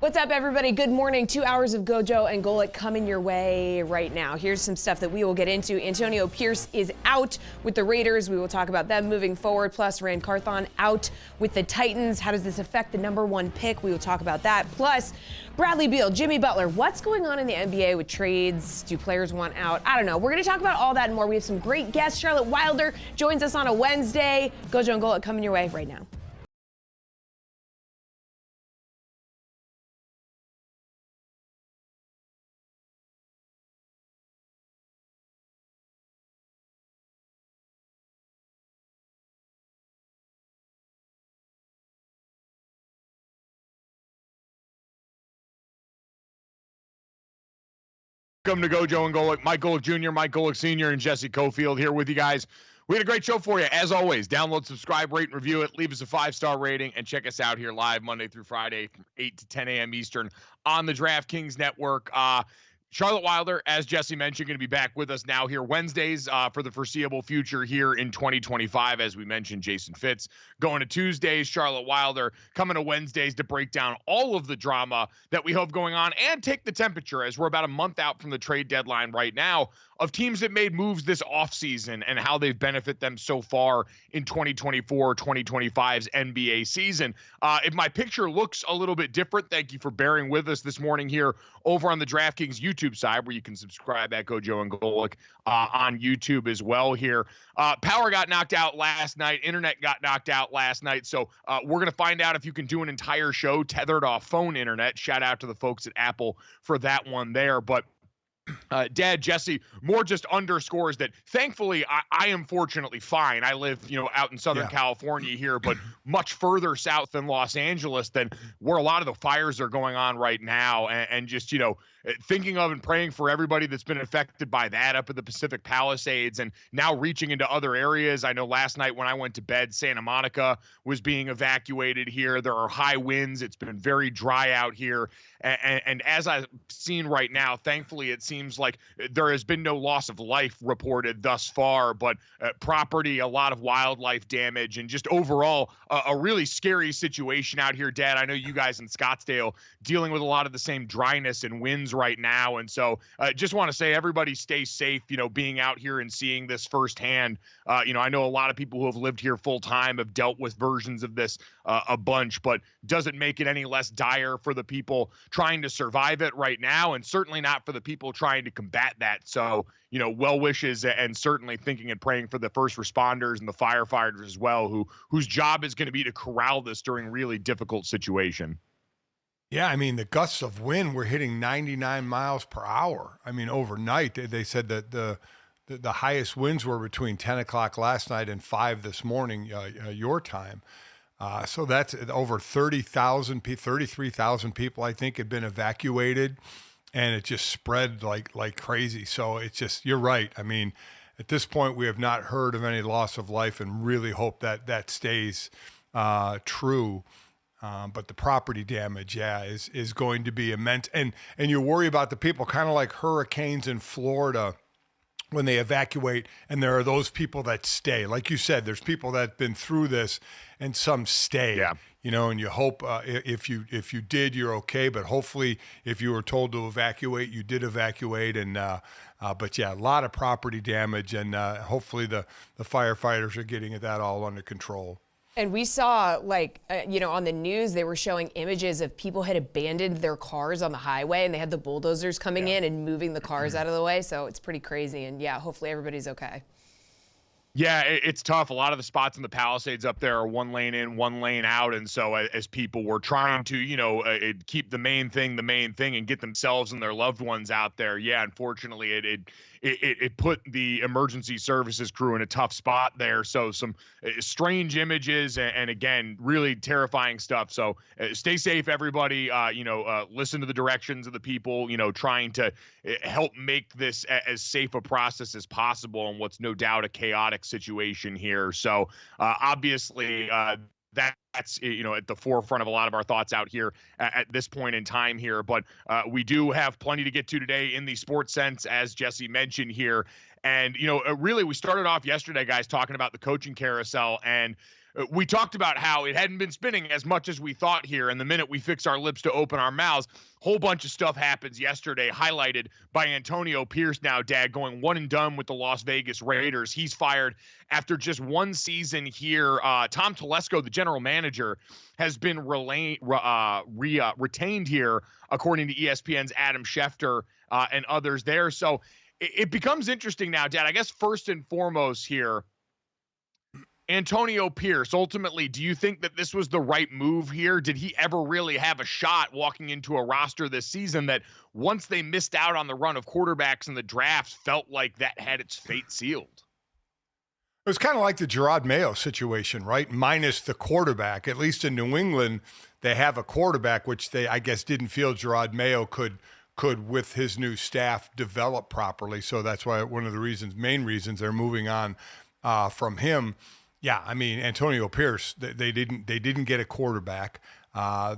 What's up, everybody? Good morning. 2 hours of GoJo and Golic coming your way right now. Here's some stuff that we will get into. Antonio Pierce is out with the Raiders. We will talk about them moving forward. Plus, Rand Carthon out with the Titans. How does this affect the #1 pick? We will talk about that. Plus, Bradley Beal, Jimmy Butler. What's going on in the NBA with trades? Do players want out? I don't know. We're going to talk about all that and more. We have some great guests. Charlotte Wilder joins us on a Wednesday. GoJo and Golic coming your way right now. Welcome to GoJo and Golic. Mike Golic Jr., Mike Golic Sr., and Jesse Cofield here with you guys. We had a great show for you, as always. Download, subscribe, rate, and review it. Leave us a 5-star rating, and check us out here live Monday through Friday from 8 to 10 a.m. Eastern on the DraftKings Network. Charlotte Wilder, as Jesse mentioned, going to be back with us now here Wednesdays for the foreseeable future here in 2025. As we mentioned, Jason Fitz going to Tuesdays, Charlotte Wilder coming to Wednesdays to break down all of the drama that we have going on and take the temperature, as we're about a month out from the trade deadline right now, of teams that made moves this offseason and how they've benefited them so far in 2024-2025's NBA season. If my picture looks a little bit different, thank you for bearing with us this morning here over on the DraftKings YouTube side, where you can subscribe at GoJo and Golic on YouTube as well here. Power got knocked out last night. Internet got knocked out last night. So we're going to find out if you can do an entire show tethered off phone internet. Shout out to the folks at Apple for that one there. But Dad, Jesse, more just underscores that thankfully I am fortunately fine. I live, out in Southern California here, but much further south than Los Angeles than where a lot of the fires are going on right now. And just, thinking of and praying for everybody that's been affected by that up at the Pacific Palisades and now reaching into other areas. I know last night when I went to bed, Santa Monica was being evacuated here. There are high winds. It's been very dry out here. And as I've seen right now, thankfully, it seems like there has been no loss of life reported thus far, but property, a lot of wildlife damage, and just overall a really scary situation out here, Dad. I know you guys in Scottsdale dealing with a lot of the same dryness and winds right now. And so just want to say everybody stay safe, being out here and seeing this firsthand. I know a lot of people who have lived here full time have dealt with versions of this a bunch, but doesn't make it any less dire for the people trying to survive it right now, and certainly not for the people trying to combat that. So, well wishes, and certainly thinking and praying for the first responders and the firefighters as well, whose job is going to be to corral this during really difficult situation. Yeah, I mean, the gusts of wind were hitting 99 miles per hour. I mean, overnight, they said that the highest winds were between 10 o'clock last night and 5 this morning, your time. So that's over 33,000 people, I think, had been evacuated, and it just spread like crazy. So it's just, you're right. I mean, at this point, we have not heard of any loss of life, and really hope that stays true. But the property damage, is going to be immense. And you worry about the people, kind of like hurricanes in Florida when they evacuate, and there are those people that stay. Like you said, there's people that have been through this, and some stay. Yeah. And you hope if you did, you're okay. But hopefully, if you were told to evacuate, you did evacuate. And but yeah, a lot of property damage, and hopefully the firefighters are getting that all under control. And we saw, on the news, they were showing images of people had abandoned their cars on the highway, and they had the bulldozers coming in and moving the cars out of the way. So it's pretty crazy. And hopefully everybody's okay. Yeah, it's tough. A lot of the spots in the Palisades up there are 1 lane in, 1 lane out. And so as people were trying to, keep the main thing and get themselves and their loved ones out there, unfortunately, it put the emergency services crew in a tough spot there. So some strange images and again, really terrifying stuff. So stay safe, everybody. Listen to the directions of the people, trying to help make this as safe a process as possible in what's no doubt a chaotic situation here. So obviously that's at the forefront of a lot of our thoughts out here at this point in time here. But we do have plenty to get to today in the sports sense, as Jesse mentioned here. And really, we started off yesterday, guys, talking about the coaching carousel, and we talked about how it hadn't been spinning as much as we thought here. And the minute we fix our lips to open our mouths, whole bunch of stuff happens yesterday, highlighted by Antonio Pierce now, Dad, going one and done with the Las Vegas Raiders. He's fired after just one season here. Tom Telesco, the general manager, has been retained here, according to ESPN's Adam Schefter and others there. So it becomes interesting now, Dad. I guess first and foremost here, Antonio Pierce, ultimately, do you think that this was the right move here? Did he ever really have a shot walking into a roster this season that once they missed out on the run of quarterbacks in the drafts felt like that had its fate sealed? It was kind of like the Gerard Mayo situation, right? Minus the quarterback. At least in New England, they have a quarterback, which they, I guess, didn't feel Gerard Mayo could with his new staff develop properly. So that's why one of the main reasons they're moving on from him. Yeah, I mean, Antonio Pierce, they didn't get a quarterback.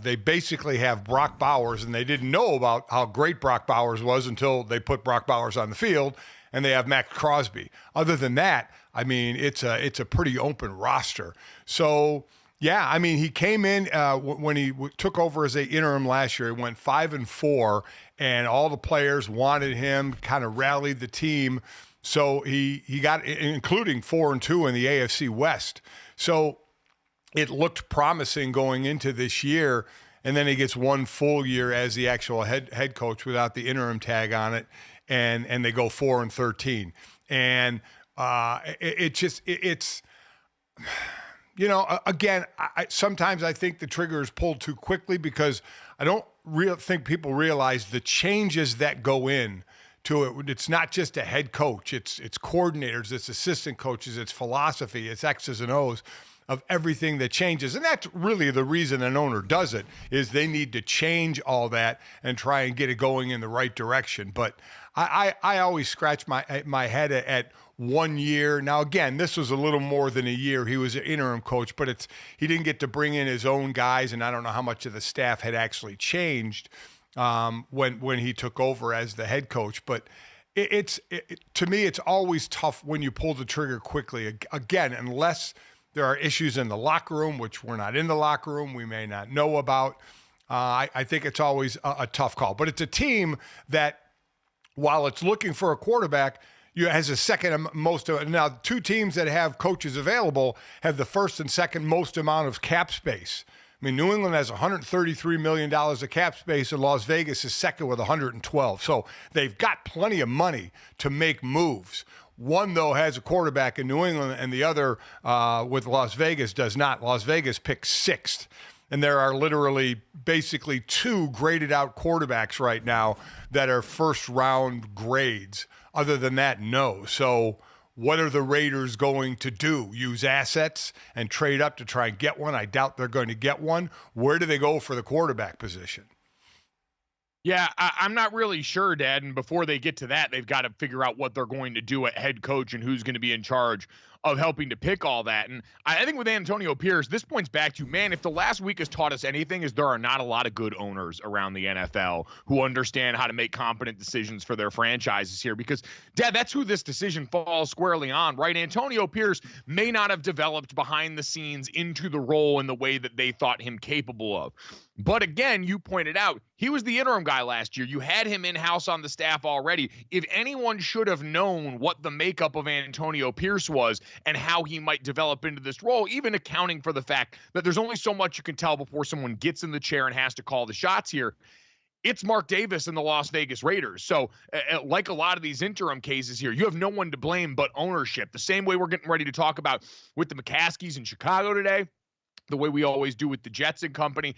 They basically have Brock Bowers, and they didn't know about how great Brock Bowers was until they put Brock Bowers on the field, and they have Max Crosby. Other than that, I mean, it's a pretty open roster. So, yeah, I mean, he came in when he took over as an interim last year. He went 5-4, and all the players wanted him, kind of rallied the team. So he got, including 4-2 in the AFC West. So it looked promising going into this year, and then he gets one full year as the actual head coach without the interim tag on it, and they go 4-13. And it's you know, again, sometimes I think the trigger is pulled too quickly because I don't think people realize the changes that go in to it. It's not just a head coach. It's coordinators, it's assistant coaches, it's philosophy, it's X's and O's of everything that changes. And that's really the reason an owner does it, is they need to change all that and try and get it going in the right direction. But I always scratch my head at 1 year. Now, again, this was a little more than a year. He was an interim coach, but he didn't get to bring in his own guys, and I don't know how much of the staff had actually changed when he took over as the head coach. But to me, it's always tough when you pull the trigger quickly. Again, unless there are issues in the locker room, which we're not in the locker room, we may not know about. I think it's always a tough call. But it's a team that, while it's looking for a quarterback, has a second most. Now, two teams that have coaches available have the first and second most amount of cap space. I mean, New England has $133 million of cap space, and Las Vegas is second with $112. So they've got plenty of money to make moves. One, though, has a quarterback in New England, and the other with Las Vegas does not. Las Vegas picked sixth, and there are literally basically two graded out quarterbacks right now that are first-round grades. Other than that, no. So what are the Raiders going to do? Use assets and trade up to try and get one? I doubt they're going to get one. Where do they go for the quarterback position? Yeah, I'm not really sure, Dad. And before they get to that, they've got to figure out what they're going to do at head coach and who's going to be in charge of helping to pick all that. And I think with Antonio Pierce, this points back to, man, if the last week has taught us anything, is there are not a lot of good owners around the NFL who understand how to make competent decisions for their franchises here. Because, Dad, that's who this decision falls squarely on, right? Antonio Pierce may not have developed behind the scenes into the role in the way that they thought him capable of. But again, you pointed out, he was the interim guy last year. You had him in-house on the staff already. If anyone should have known what the makeup of Antonio Pierce was and how he might develop into this role, even accounting for the fact that there's only so much you can tell before someone gets in the chair and has to call the shots here, it's Mark Davis and the Las Vegas Raiders. So like a lot of these interim cases here, you have no one to blame but ownership. The same way we're getting ready to talk about with the McCaskies in Chicago today, the way we always do with the Jets and company.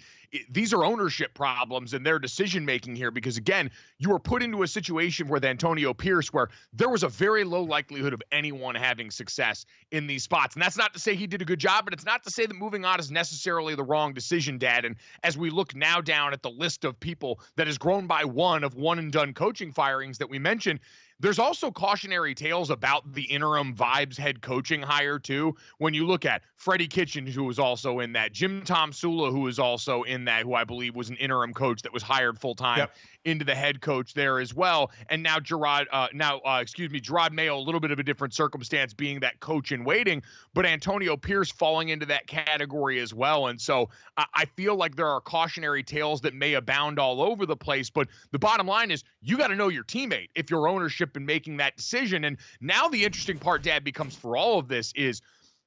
These are ownership problems and their decision-making here, because, again, you were put into a situation with Antonio Pierce where there was a very low likelihood of anyone having success in these spots. And that's not to say he did a good job, but it's not to say that moving on is necessarily the wrong decision, Dad. And as we look now down at the list of people that has grown by one and done coaching firings that we mentioned, There's also cautionary tales about the interim vibes head coaching hire too. When you look at Freddie Kitchens, who was also in that, Jim Tom Sula, who was also in that, who I believe was an interim coach that was hired full time into the head coach there as well. And now Gerard Mayo, a little bit of a different circumstance, being that coach in waiting, but Antonio Pierce falling into that category as well. And so I feel like there are cautionary tales that may abound all over the place. But the bottom line is you got to know your teammate if you're ownership in making that decision. And now the interesting part, Dad, becomes for all of this is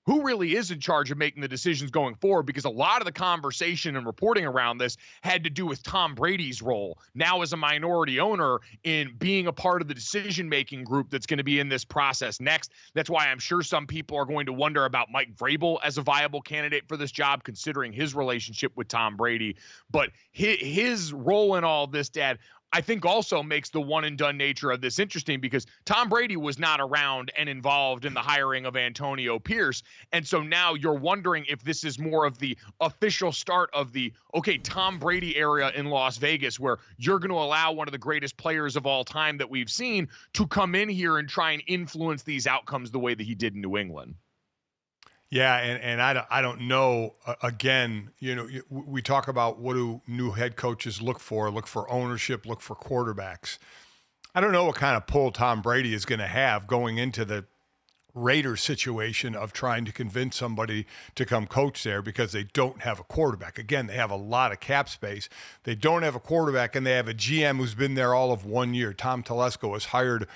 who really is in charge of making the decisions going forward, because a lot of the conversation and reporting around this had to do with Tom Brady's role now as a minority owner in being a part of the decision-making group that's going to be in this process next. That's why I'm sure some people are going to wonder about Mike Vrabel as a viable candidate for this job, considering his relationship with Tom Brady. But his role in all this, Dad, I think also makes the one and done nature of this interesting, because Tom Brady was not around and involved in the hiring of Antonio Pierce. And so now you're wondering if this is more of the official start of the, okay, Tom Brady era in Las Vegas, where you're going to allow one of the greatest players of all time that we've seen to come in here and try and influence these outcomes the way that he did in New England. Yeah, and I don't know. Again, we talk about what do new head coaches look for ownership, look for quarterbacks. I don't know what kind of pull Tom Brady is going to have going into the Raiders situation of trying to convince somebody to come coach there because they don't have a quarterback. Again, they have a lot of cap space. They don't have a quarterback, and they have a GM who's been there all of 1 year. Tom Telesco was hired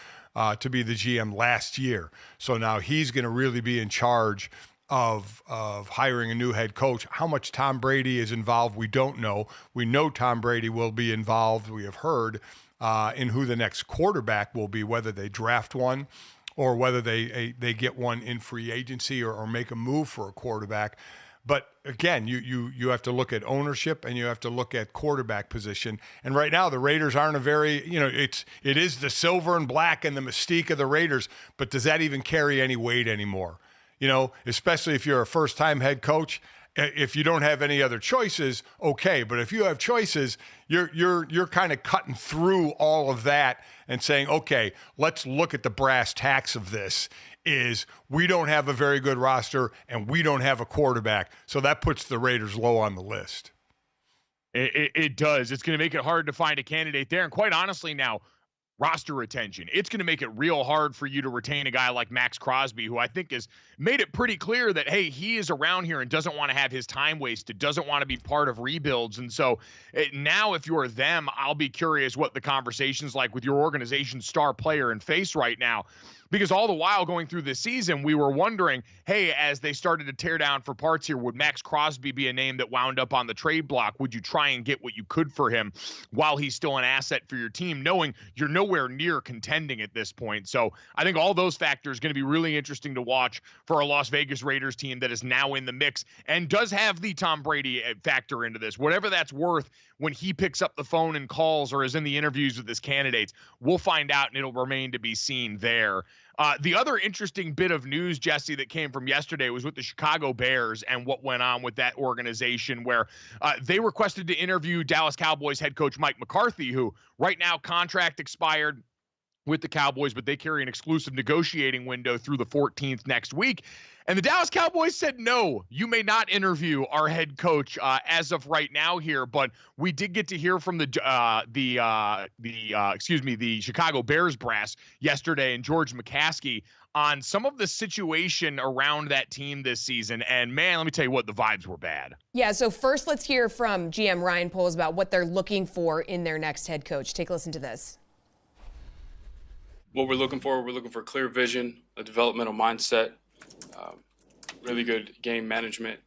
to be the GM last year. So now he's going to really be in charge of hiring a new head coach. How much Tom Brady is involved, we don't know. We know Tom Brady will be involved, we have heard, in who the next quarterback will be, whether they draft one or whether they get one in free agency or make a move for a quarterback. But again, you have to look at ownership and you have to look at quarterback position. And right now the Raiders aren't a very, it is the silver and black and the mystique of the Raiders, but does that even carry any weight anymore? Especially if you're a first-time head coach. If you don't have any other choices, okay. But if you have choices, you're kind of cutting through all of that and saying, okay, let's look at the brass tacks of this. Is we don't have a very good roster and we don't have a quarterback, so that puts the Raiders low on the list. It does. It's going to make it hard to find a candidate there. And quite honestly, now, roster retention. It's going to make it real hard for you to retain a guy like Max Crosby, who I think has made it pretty clear that, hey, he is around here and doesn't want to have his time wasted, doesn't want to be part of rebuilds. And so now if you're them, I'll be curious what the conversation's like with your organization's star player and face right now. Because all the while going through this season, we were wondering, hey, as they started to tear down for parts here, would Max Crosby be a name that wound up on the trade block? Would you try and get what you could for him while he's still an asset for your team, knowing you're nowhere near contending at this point? So I think all those factors are going to be really interesting to watch for a Las Vegas Raiders team that is now in the mix and does have the Tom Brady factor into this. Whatever that's worth when he picks up the phone and calls or is in the interviews with his candidates, we'll find out, and it'll remain to be seen there. The other interesting bit of news, Jesse, that came from yesterday was with the Chicago Bears and what went on with that organization, where they requested to interview Dallas Cowboys head coach Mike McCarthy, who right now contract expired with the Cowboys, but they carry an exclusive negotiating window through the 14th next week. And the Dallas Cowboys said, no, you may not interview our head coach as of right now here. But we did get to hear from the Chicago Bears brass yesterday and George McCaskey on some of the situation around that team this season. And man, let me tell you what, the vibes were bad. Yeah, so first let's hear from GM Ryan Poles about what they're looking for in their next head coach. Take a listen to this. What we're looking for clear vision, a developmental mindset, really good game management,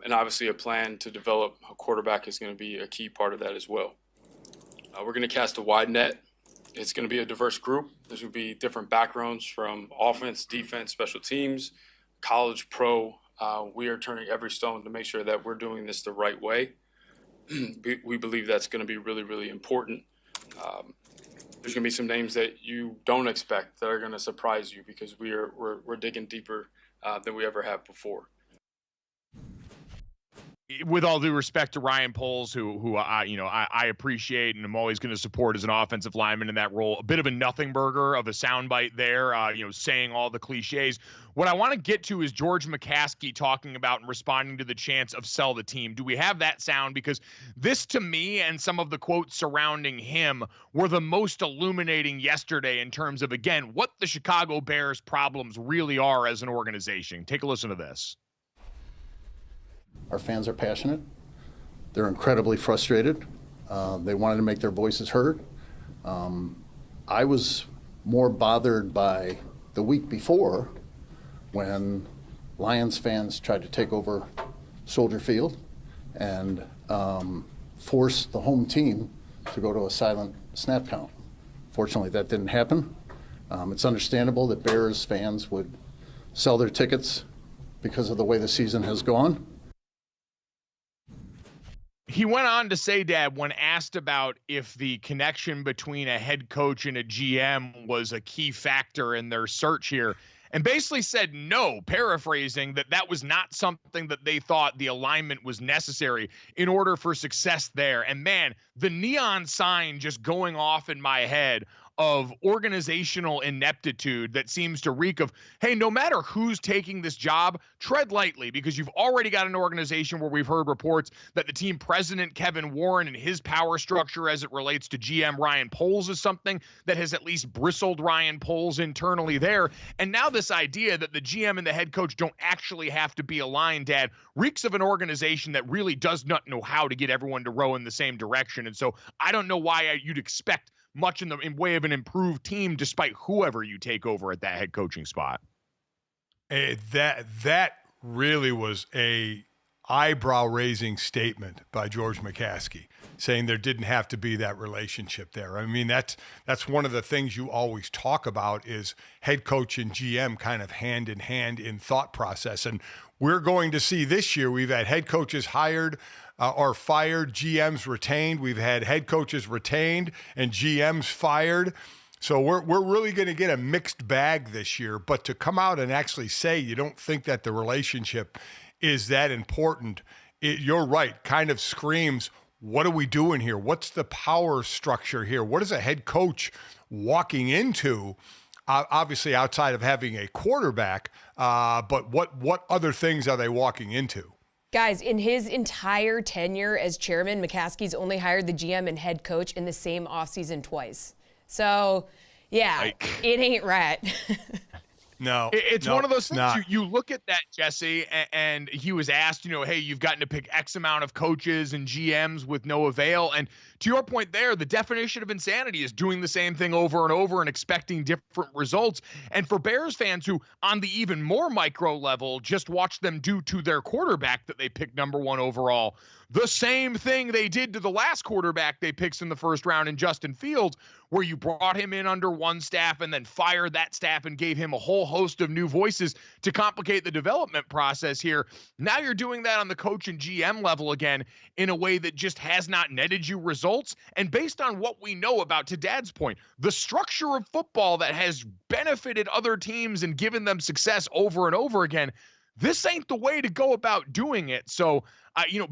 and obviously a plan to develop a quarterback is going to be a key part of that as well. We're going to cast a wide net. It's going to be a diverse group. There's going to be different backgrounds from offense, defense, special teams, college, pro. We are turning every stone to make sure that we're doing this the right way. We believe that's going to be really, really important. There's going to be some names that you don't expect that are going to surprise you because we're digging deeper than we ever have before. with all due respect to Ryan Poles, who I appreciate and I'm always going to support as an offensive lineman in that role, a bit of a nothing burger of a soundbite there, saying all the cliches. What I want to get to is George McCaskey talking about and responding to the chants of sell the team. Do we have that sound? Because this, to me, and some of the quotes surrounding him were the most illuminating yesterday in terms of, again, what the Chicago Bears problems really are as an organization. Take a listen to this. Our fans are passionate. They're incredibly frustrated. They wanted to make their voices heard. I was more bothered by the week before when Lions fans tried to take over Soldier Field and force the home team to go to a silent snap count. Fortunately, that didn't happen. It's understandable that Bears fans would sell their tickets because of the way the season has gone. He went on to say, Dad, when asked about if the connection between a head coach and a GM was a key factor in their search here, and basically said no, paraphrasing, that was not something that they thought the alignment was necessary in order for success there. And man, the neon sign just going off in my head of organizational ineptitude that seems to reek of, hey, no matter who's taking this job, tread lightly, because you've already got an organization where we've heard reports that the team president, Kevin Warren, and his power structure as it relates to GM Ryan Poles is something that has at least bristled Ryan Poles internally there. And now this idea that the GM and the head coach don't actually have to be aligned, Dad, reeks of an organization that really does not know how to get everyone to row in the same direction. And so I don't know why you'd expect much in way of an improved team despite whoever you take over at that head coaching spot. That really was a eyebrow-raising statement by George McCaskey, saying there didn't have to be that relationship there. I mean, that's one of the things you always talk about is head coach and GM kind of hand in hand in thought process. And we're going to see this year, we've had head coaches hired or fired, GMs retained. We've had head coaches retained and GMs fired. So we're really going to get a mixed bag this year. But to come out and actually say you don't think that the relationship is that important, you're right, kind of screams, what are we doing here? What's the power structure here? What is a head coach walking into? Obviously outside of having a quarterback, but what other things are they walking into? Guys, in his entire tenure as chairman, McCaskey's only hired the GM and head coach in the same offseason twice. So, yeah, it ain't right. No, it's one of those things. You look at that, Jesse, and he was asked, hey, you've gotten to pick X amount of coaches and GMs with no avail. And to your point there, the definition of insanity is doing the same thing over and over and expecting different results. And for Bears fans who, on the even more micro level, just watch them do to their quarterback that they picked #1 overall, the same thing they did to the last quarterback they picked in the first round in Justin Fields, where you brought him in under one staff and then fired that staff and gave him a whole host of new voices to complicate the development process here. Now you're doing that on the coach and GM level again in a way that just has not netted you results. And based on what we know about, to Dad's point, the structure of football that has benefited other teams and given them success over and over again, this ain't the way to go about doing it. So,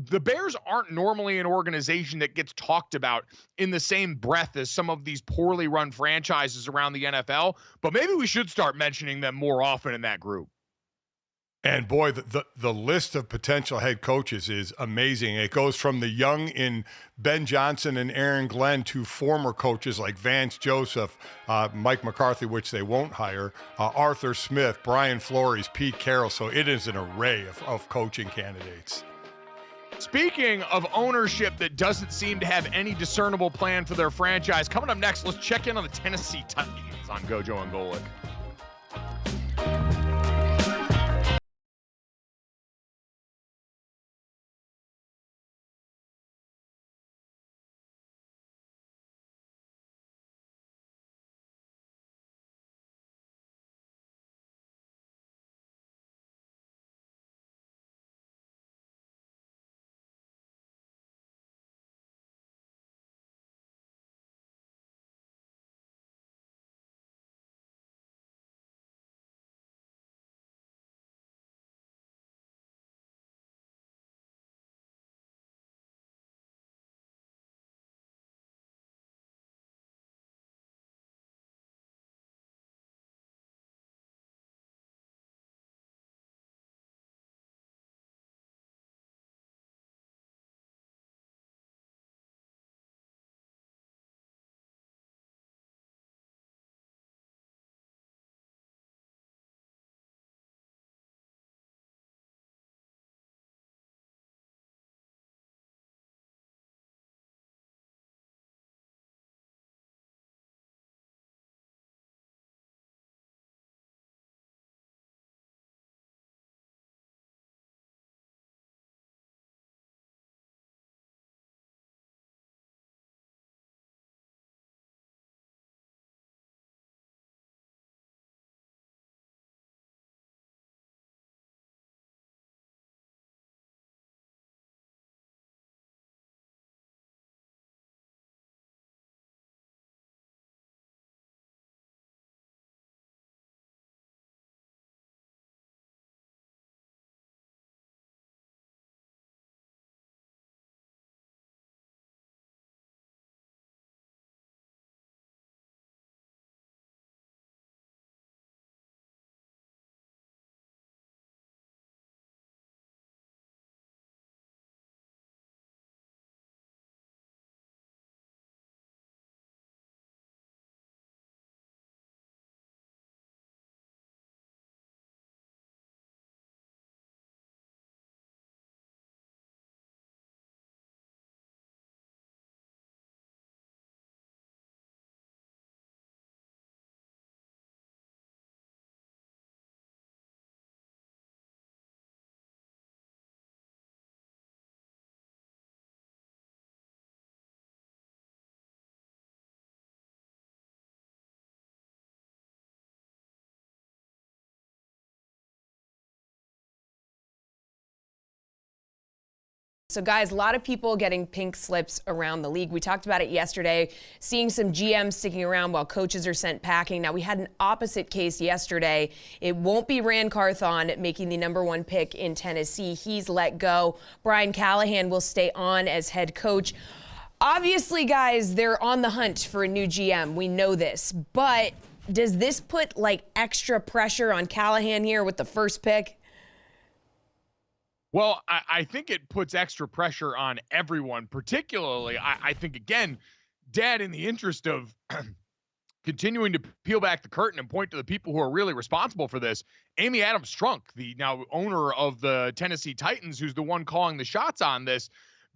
the Bears aren't normally an organization that gets talked about in the same breath as some of these poorly run franchises around the NFL, but maybe we should start mentioning them more often in that group. And boy, the list of potential head coaches is amazing. It goes from the young in Ben Johnson and Aaron Glenn to former coaches like Vance Joseph, Mike McCarthy, which they won't hire, Arthur Smith, Brian Flores, Pete Carroll. So it is an array of coaching candidates. Speaking of ownership that doesn't seem to have any discernible plan for their franchise, coming up next, let's check in on the Tennessee Titans on GoJo and Golic. So guys, a lot of people getting pink slips around the league. We talked about it yesterday, seeing some GMs sticking around while coaches are sent packing. Now we had an opposite case yesterday. It won't be Rand Carthon making the #1 pick in Tennessee. He's let go. Brian Callahan will stay on as head coach. Obviously, guys, they're on the hunt for a new GM. We know this, but does this put like extra pressure on Callahan here with the first pick? Well, I think it puts extra pressure on everyone, particularly, I think, again, Dad, in the interest of continuing to peel back the curtain and point to the people who are really responsible for this, Amy Adams Strunk, the now owner of the Tennessee Titans, who's the one calling the shots on this,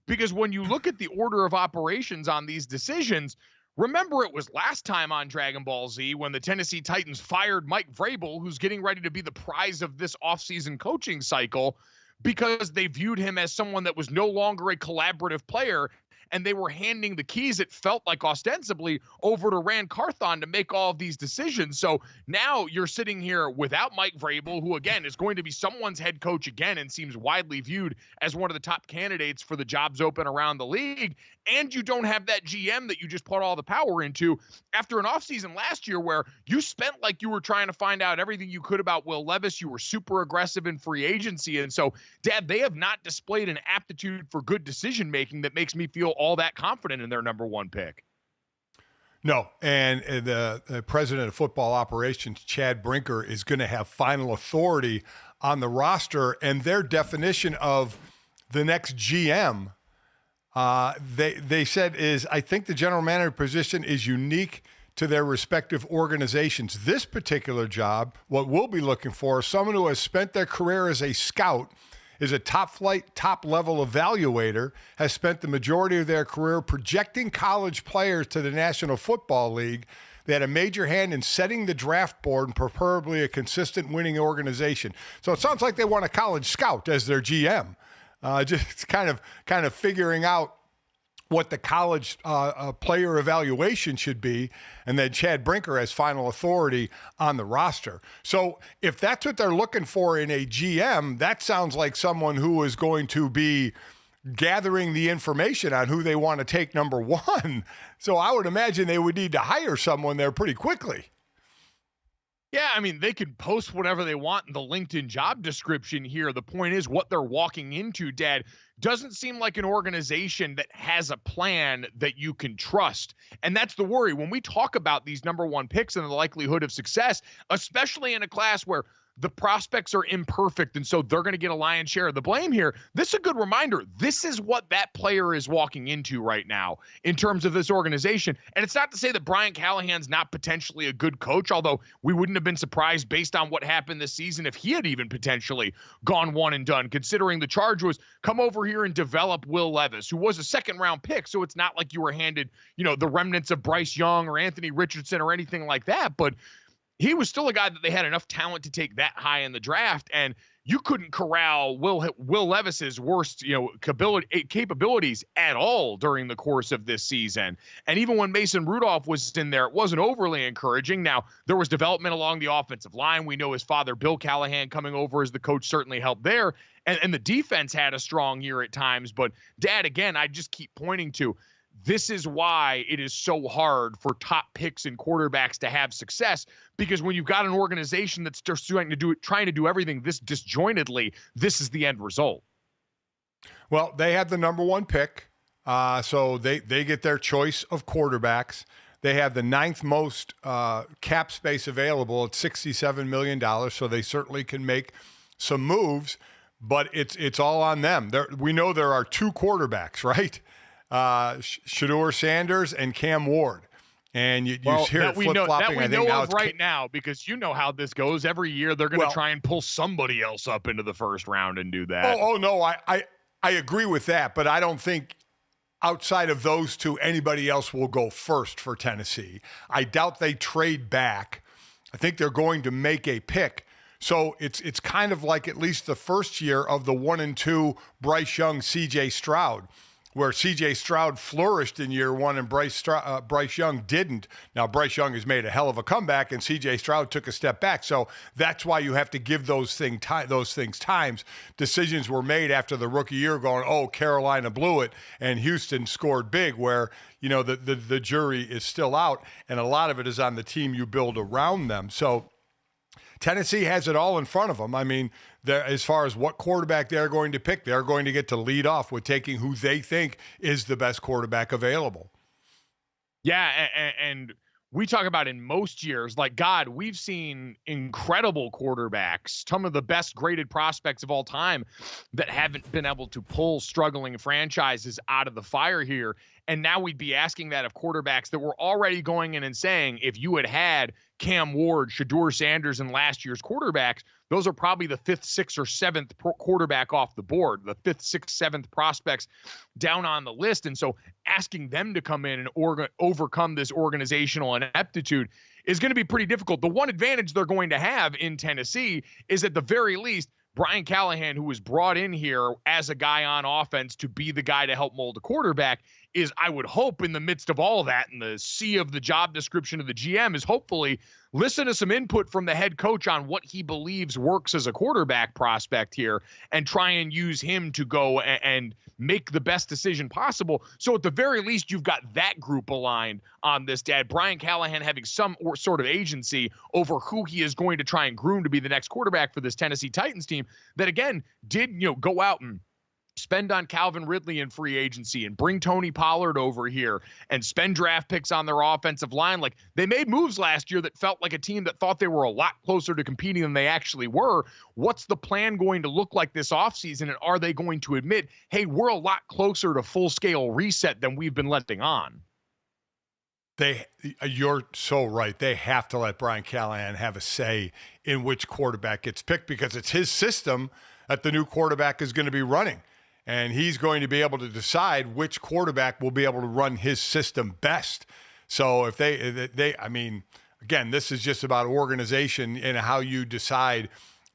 because when you look at the order of operations on these decisions, remember it was last time on Dragon Ball Z when the Tennessee Titans fired Mike Vrabel, who's getting ready to be the prize of this offseason coaching cycle, because they viewed him as someone that was no longer a collaborative player, and they were handing the keys, it felt like ostensibly, over to Rand Carthon to make all of these decisions. So now you're sitting here without Mike Vrabel, who, again, is going to be someone's head coach again and seems widely viewed as one of the top candidates for the jobs open around the league. And you don't have that GM that you just put all the power into after an offseason last year where you spent like you were trying to find out everything you could about Will Levis. You were super aggressive in free agency. And so, Dad, they have not displayed an aptitude for good decision-making that makes me feel all that confident in their #1 pick. No, and the president of football operations, Chad Brinker, is going to have final authority on the roster, and their definition of the next GM, they said is, I think the general manager position is unique to their respective organizations. This particular job, what we'll be looking for is someone who has spent their career as a scout, is a top-flight, top-level evaluator, has spent the majority of their career projecting college players to the National Football League. They had a major hand in setting the draft board and preferably a consistent winning organization. So it sounds like they want a college scout as their GM. Just kind of figuring out what the college player evaluation should be, and then Chad Brinker has final authority on the roster. So if that's what they're looking for in a GM, that sounds like someone who is going to be gathering the information on who they want to take #1. So I would imagine they would need to hire someone there pretty quickly. Yeah, I mean, they could post whatever they want in the LinkedIn job description here. The point is what they're walking into, Dad, doesn't seem like an organization that has a plan that you can trust. And that's the worry. When we talk about these #1 picks and the likelihood of success, especially in a class where the prospects are imperfect, and so they're going to get a lion's share of the blame here. This is a good reminder. This is what that player is walking into right now in terms of this organization. And it's not to say that Brian Callahan's not potentially a good coach, although we wouldn't have been surprised based on what happened this season if he had even potentially gone one and done, considering the charge was come over here and develop Will Levis, who was a second-round pick. So it's not like you were handed, the remnants of Bryce Young or Anthony Richardson or anything like that. But he was still a guy that they had enough talent to take that high in the draft, and you couldn't corral Will Levis's worst, capabilities at all during the course of this season. And even when Mason Rudolph was in there, it wasn't overly encouraging. Now, there was development along the offensive line. We know his father, Bill Callahan, coming over as the coach certainly helped there. And the defense had a strong year at times. But, Dad, again, I just keep pointing to, this is why it is so hard for top picks and quarterbacks to have success, because when you've got an organization that's just trying to do everything this disjointedly, this is the end result. Well, they have the #1 pick, so they get their choice of quarterbacks. They have the 9th most cap space available at $67 million, so they certainly can make some moves, but it's all on them. We know there are 2 quarterbacks, right? Shedeur Sanders and Cam Ward. And you hear it flip-flopping, I think, now right now, because you know how this goes. Every year they're going to try and pull somebody else up into the first round and do that. Oh no, I agree with that, but I don't think outside of those 2, anybody else will go first for Tennessee. I doubt they trade back. I think they're going to make a pick. So it's kind of like at least the first year of the 1 and 2 Bryce Young, C.J. Stroud, where C.J. Stroud flourished in year one and Bryce Young didn't. Now, Bryce Young has made a hell of a comeback, and C.J. Stroud took a step back. So that's why you have to give those things times. Decisions were made after the rookie year going, oh, Carolina blew it, and Houston scored big, where, you know, the jury is still out, and a lot of it is on the team you build around them. So Tennessee has it all in front of them. I mean, as far as what quarterback they're going to pick, they're going to get to lead off with taking who they think is the best quarterback available. Yeah, and we talk about in most years, like, God, we've seen incredible quarterbacks, some of the best graded prospects of all time that haven't been able to pull struggling franchises out of the fire here. And now we'd be asking that of quarterbacks that were already going in and saying, if you had Cam Ward, Shedeur Sanders, and last year's quarterbacks, those are probably the 5th, 6th, or 7th quarterback off the board, the 5th, 6th, 7th prospects down on the list. And so asking them to come in and overcome this organizational ineptitude is going to be pretty difficult. The one advantage they're going to have in Tennessee is, at the very least, Brian Callahan, who was brought in here as a guy on offense to be the guy to help mold a quarterback, is, I would hope, in the midst of all that, in the sea of the job description of the GM, is hopefully listen to some input from the head coach on what he believes works as a quarterback prospect here, and try and use him to go and make the best decision possible. So at the very least, you've got that group aligned on this, Dad. Brian Callahan having some sort of agency over who he is going to try and groom to be the next quarterback for this Tennessee Titans team that, again, did, you know, go out and spend on Calvin Ridley in free agency and bring Tony Pollard over here and spend draft picks on their offensive line. Like, they made moves last year that felt like a team that thought they were a lot closer to competing than they actually were. What's the plan going to look like this offseason? And are they going to admit, hey, we're a lot closer to full-scale reset than we've been letting on? You're so right. They have to let Brian Callahan have a say in which quarterback gets picked, because it's his system that the new quarterback is going to be running. And he's going to be able to decide which quarterback will be able to run his system best. So if I mean, again, this is just about organization and how you decide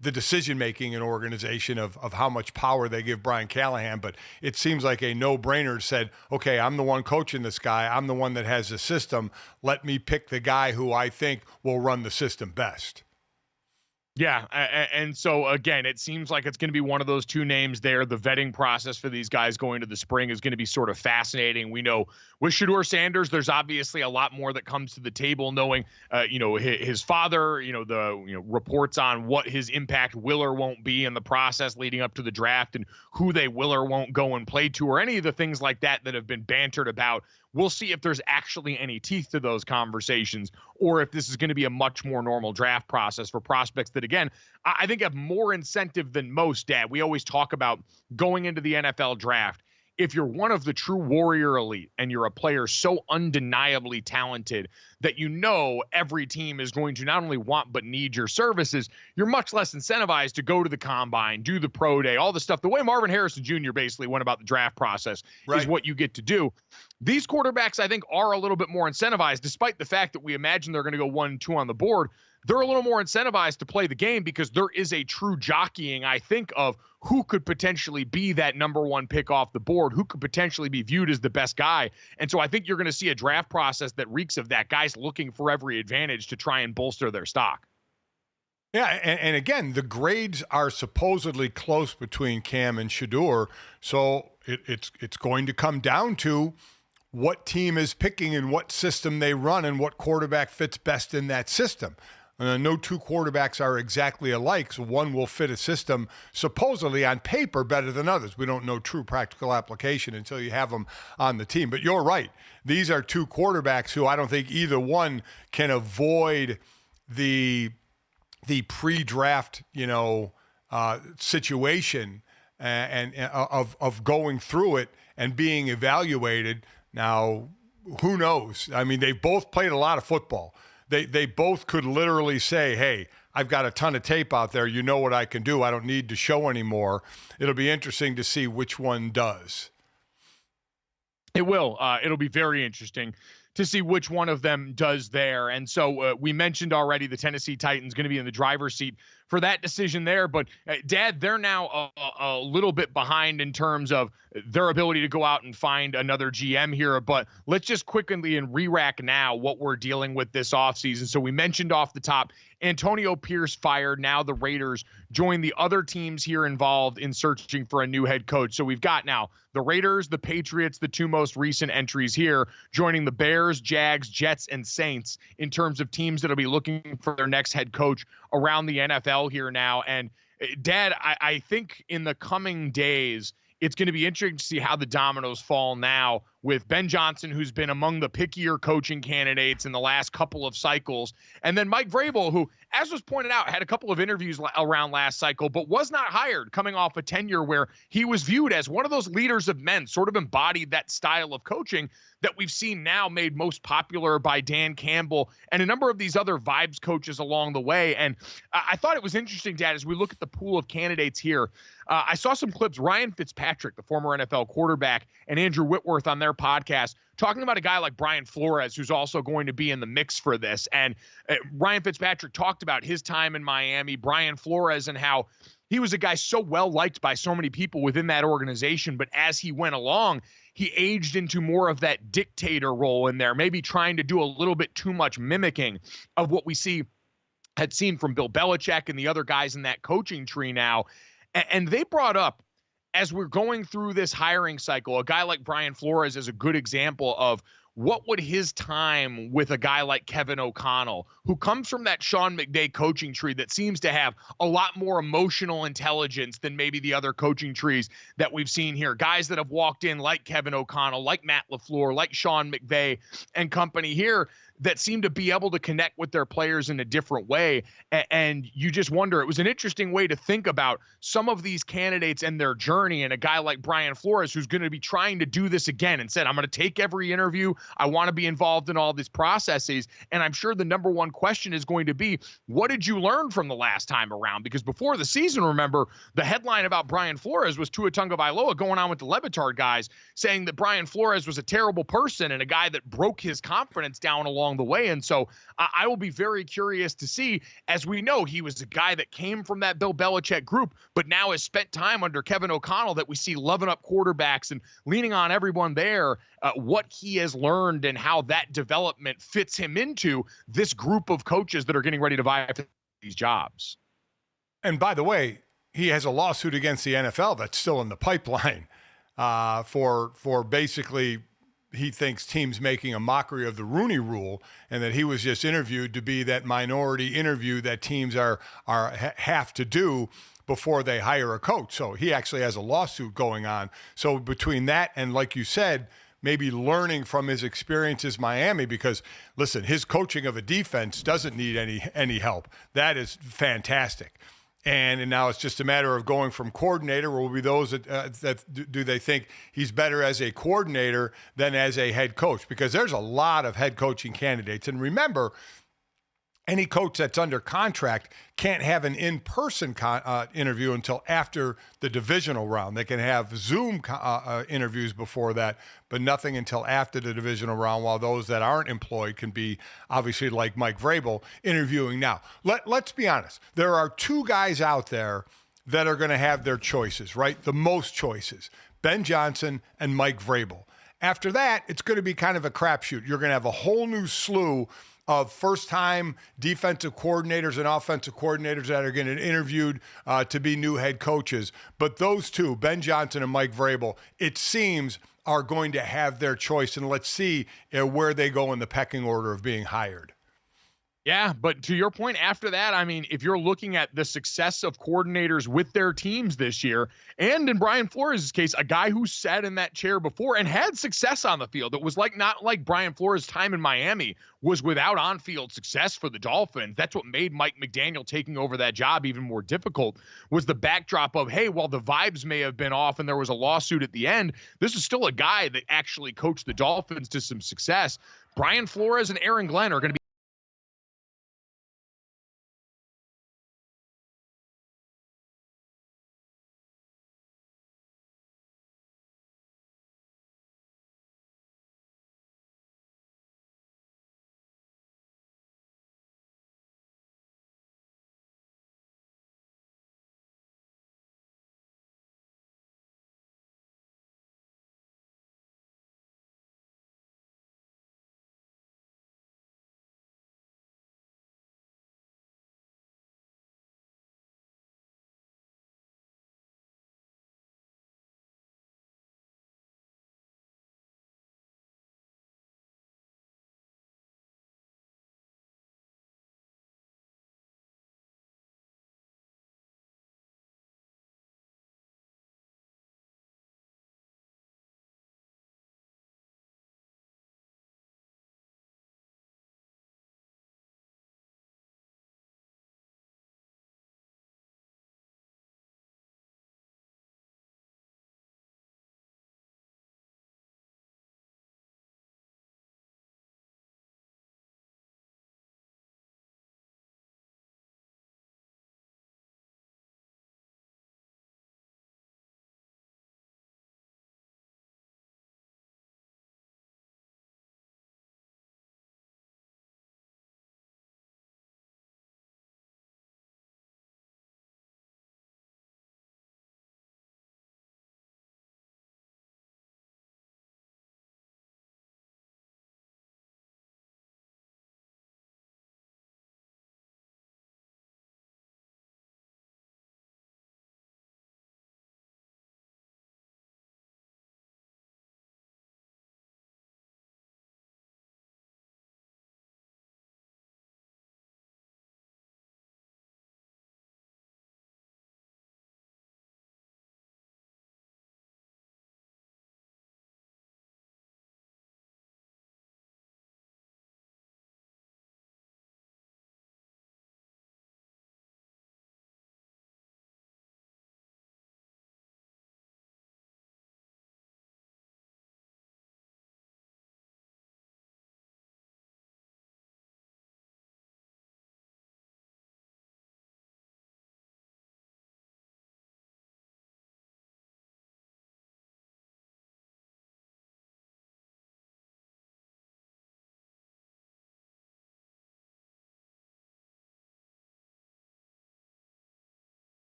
the decision-making in organization of how much power they give Brian Callahan. But it seems like a no-brainer. Said, okay, I'm the one coaching this guy. I'm the one that has the system. Let me pick the guy who I think will run the system best. Yeah, and so, again, it seems like it's going to be one of those two names there. The vetting process for these guys going to the spring is going to be sort of fascinating. We know with Shedeur Sanders, there's obviously a lot more that comes to the table, knowing, his father, the reports on what his impact will or won't be in the process leading up to the draft, and who they will or won't go and play to, or any of the things like that that have been bantered about. We'll see if there's actually any teeth to those conversations, or if this is going to be a much more normal draft process for prospects that, again, I think have more incentive than most, Dad. We always talk about going into the NFL draft. If you're one of the true warrior elite and you're a player so undeniably talented that every team is going to not only want but need your services, you're much less incentivized to go to the combine, do the pro day, all the stuff. The way Marvin Harrison Jr. basically went about the draft process is what you get to do. These quarterbacks, I think, are a little bit more incentivized, despite the fact that we imagine they're going to go 1-2 on the board. They're a little more incentivized to play the game, because there is a true jockeying, I think, of who could potentially be that number one pick off the board, who could potentially be viewed as the best guy. And so I think you're going to see a draft process that reeks of that, guys looking for every advantage to try and bolster their stock. Yeah, and again, the grades are supposedly close between Cam and Shedeur, so it's going to come down to what team is picking and what system they run and what quarterback fits best in that system. No two quarterbacks are exactly alike, so one will fit a system supposedly on paper better than others. We don't know true practical application until you have them on the team. But you're right. These are two quarterbacks who I don't think either one can avoid the pre-draft, situation and of going through it and being evaluated. Now, who knows? I mean, they both played a lot of football. They both could literally say, hey, I've got a ton of tape out there. You know what I can do. I don't need to show anymore. It'll be interesting to see which one does. It will. It'll be very interesting to see which one of them does there. And so we mentioned already the Tennessee Titans going to be in the driver's seat for that decision there. But Dad, they're now a little bit behind in terms of their ability to go out and find another GM here. But let's just quickly and re-rack now what we're dealing with this offseason. So we mentioned off the top, Antonio Pierce fired. Now the Raiders join the other teams here involved in searching for a new head coach. So we've got now the Raiders, the Patriots, the two most recent entries here, joining the Bears, Jags, Jets, and Saints in terms of teams that'll be looking for their next head coach around the NFL here now. And Dad, I think in the coming days, it's going to be interesting to see how the dominoes fall now with Ben Johnson, who's been among the pickier coaching candidates in the last couple of cycles. And then Mike Vrabel, who, as was pointed out, had a couple of interviews around last cycle, but was not hired coming off a tenure where he was viewed as one of those leaders of men, sort of embodied that style of coaching that we've seen now made most popular by Dan Campbell and a number of these other vibes coaches along the way. And I thought it was interesting, Dad, as we look at the pool of candidates here, I saw some clips, Ryan Fitzpatrick, the former NFL quarterback, and Andrew Whitworth on their podcast talking about a guy like Brian Flores, who's also going to be in the mix for this. And Ryan Fitzpatrick talked about his time in Miami, Brian Flores, and how he was a guy so well liked by so many people within that organization. But as he went along, he aged into more of that dictator role in there, maybe trying to do a little bit too much mimicking of what we had seen from Bill Belichick and the other guys in that coaching tree now. And they brought up, as we're going through this hiring cycle, a guy like Brian Flores is a good example of what would his time with a guy like Kevin O'Connell, who comes from that Sean McVay coaching tree that seems to have a lot more emotional intelligence than maybe the other coaching trees that we've seen here. Guys that have walked in like Kevin O'Connell, like Matt LaFleur, like Sean McVay and company here that seem to be able to connect with their players in a different way. And you just wonder, it was an interesting way to think about some of these candidates and their journey, and a guy like Brian Flores, who's going to be trying to do this again and said, I'm going to take every interview. I want to be involved in all these processes. And I'm sure the number one question is going to be, what did you learn from the last time around? Because before the season, remember, the headline about Brian Flores was Tua Tagovailoa going on with the Le Batard guys, saying that Brian Flores was a terrible person and a guy that broke his confidence down along the way. And so I will be very curious to see, as we know, he was a guy that came from that Bill Belichick group, but now has spent time under Kevin O'Connell, that we see loving up quarterbacks and leaning on everyone there, what he has learned and how that development fits him into this group of coaches that are getting ready to vie for these jobs. And by the way, he has a lawsuit against the NFL that's still in the pipeline for basically, he thinks teams making a mockery of the Rooney Rule, and that he was just interviewed to be that minority interview that teams have to do before they hire a coach. So he actually has a lawsuit going on. So between that and, like you said, maybe learning from his experiences in Miami, because listen, his coaching of a defense doesn't need any help. That is fantastic. And now it's just a matter of going from coordinator. Will be those that do they think he's better as a coordinator than as a head coach? Because there's a lot of head coaching candidates. And remember, any coach that's under contract can't have an in-person interview until after the divisional round. They can have Zoom interviews before that, but nothing until after the divisional round, while those that aren't employed can be, obviously, like Mike Vrabel, interviewing now. Let's be honest. There are two guys out there that are going to have their choices, right? The most choices, Ben Johnson and Mike Vrabel. After that, it's going to be kind of a crapshoot. You're going to have a whole new slew of first-time defensive coordinators and offensive coordinators that are getting interviewed to be new head coaches. But those two, Ben Johnson and Mike Vrabel, it seems are going to have their choice. And let's see where they go in the pecking order of being hired. Yeah, but to your point, after that, I mean, if you're looking at the success of coordinators with their teams this year, and in Brian Flores' case, a guy who sat in that chair before and had success on the field, it was not like Brian Flores' time in Miami was without on-field success for the Dolphins. That's what made Mike McDaniel taking over that job even more difficult, was the backdrop of, hey, while the vibes may have been off and there was a lawsuit at the end, this is still a guy that actually coached the Dolphins to some success. Brian Flores and Aaron Glenn are going to be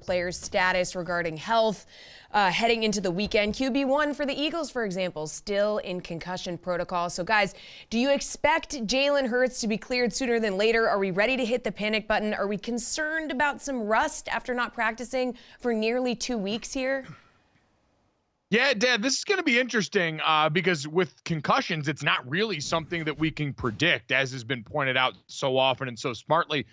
players' status regarding health heading into the weekend. QB1 for the Eagles, for example, still in concussion protocol. So, guys, do you expect Jalen Hurts to be cleared sooner than later? Are we ready to hit the panic button? Are we concerned about some rust after not practicing for nearly 2 weeks here? Yeah, Dad, this is going to be interesting because with concussions, it's not really something that we can predict, as has been pointed out so often and so smartly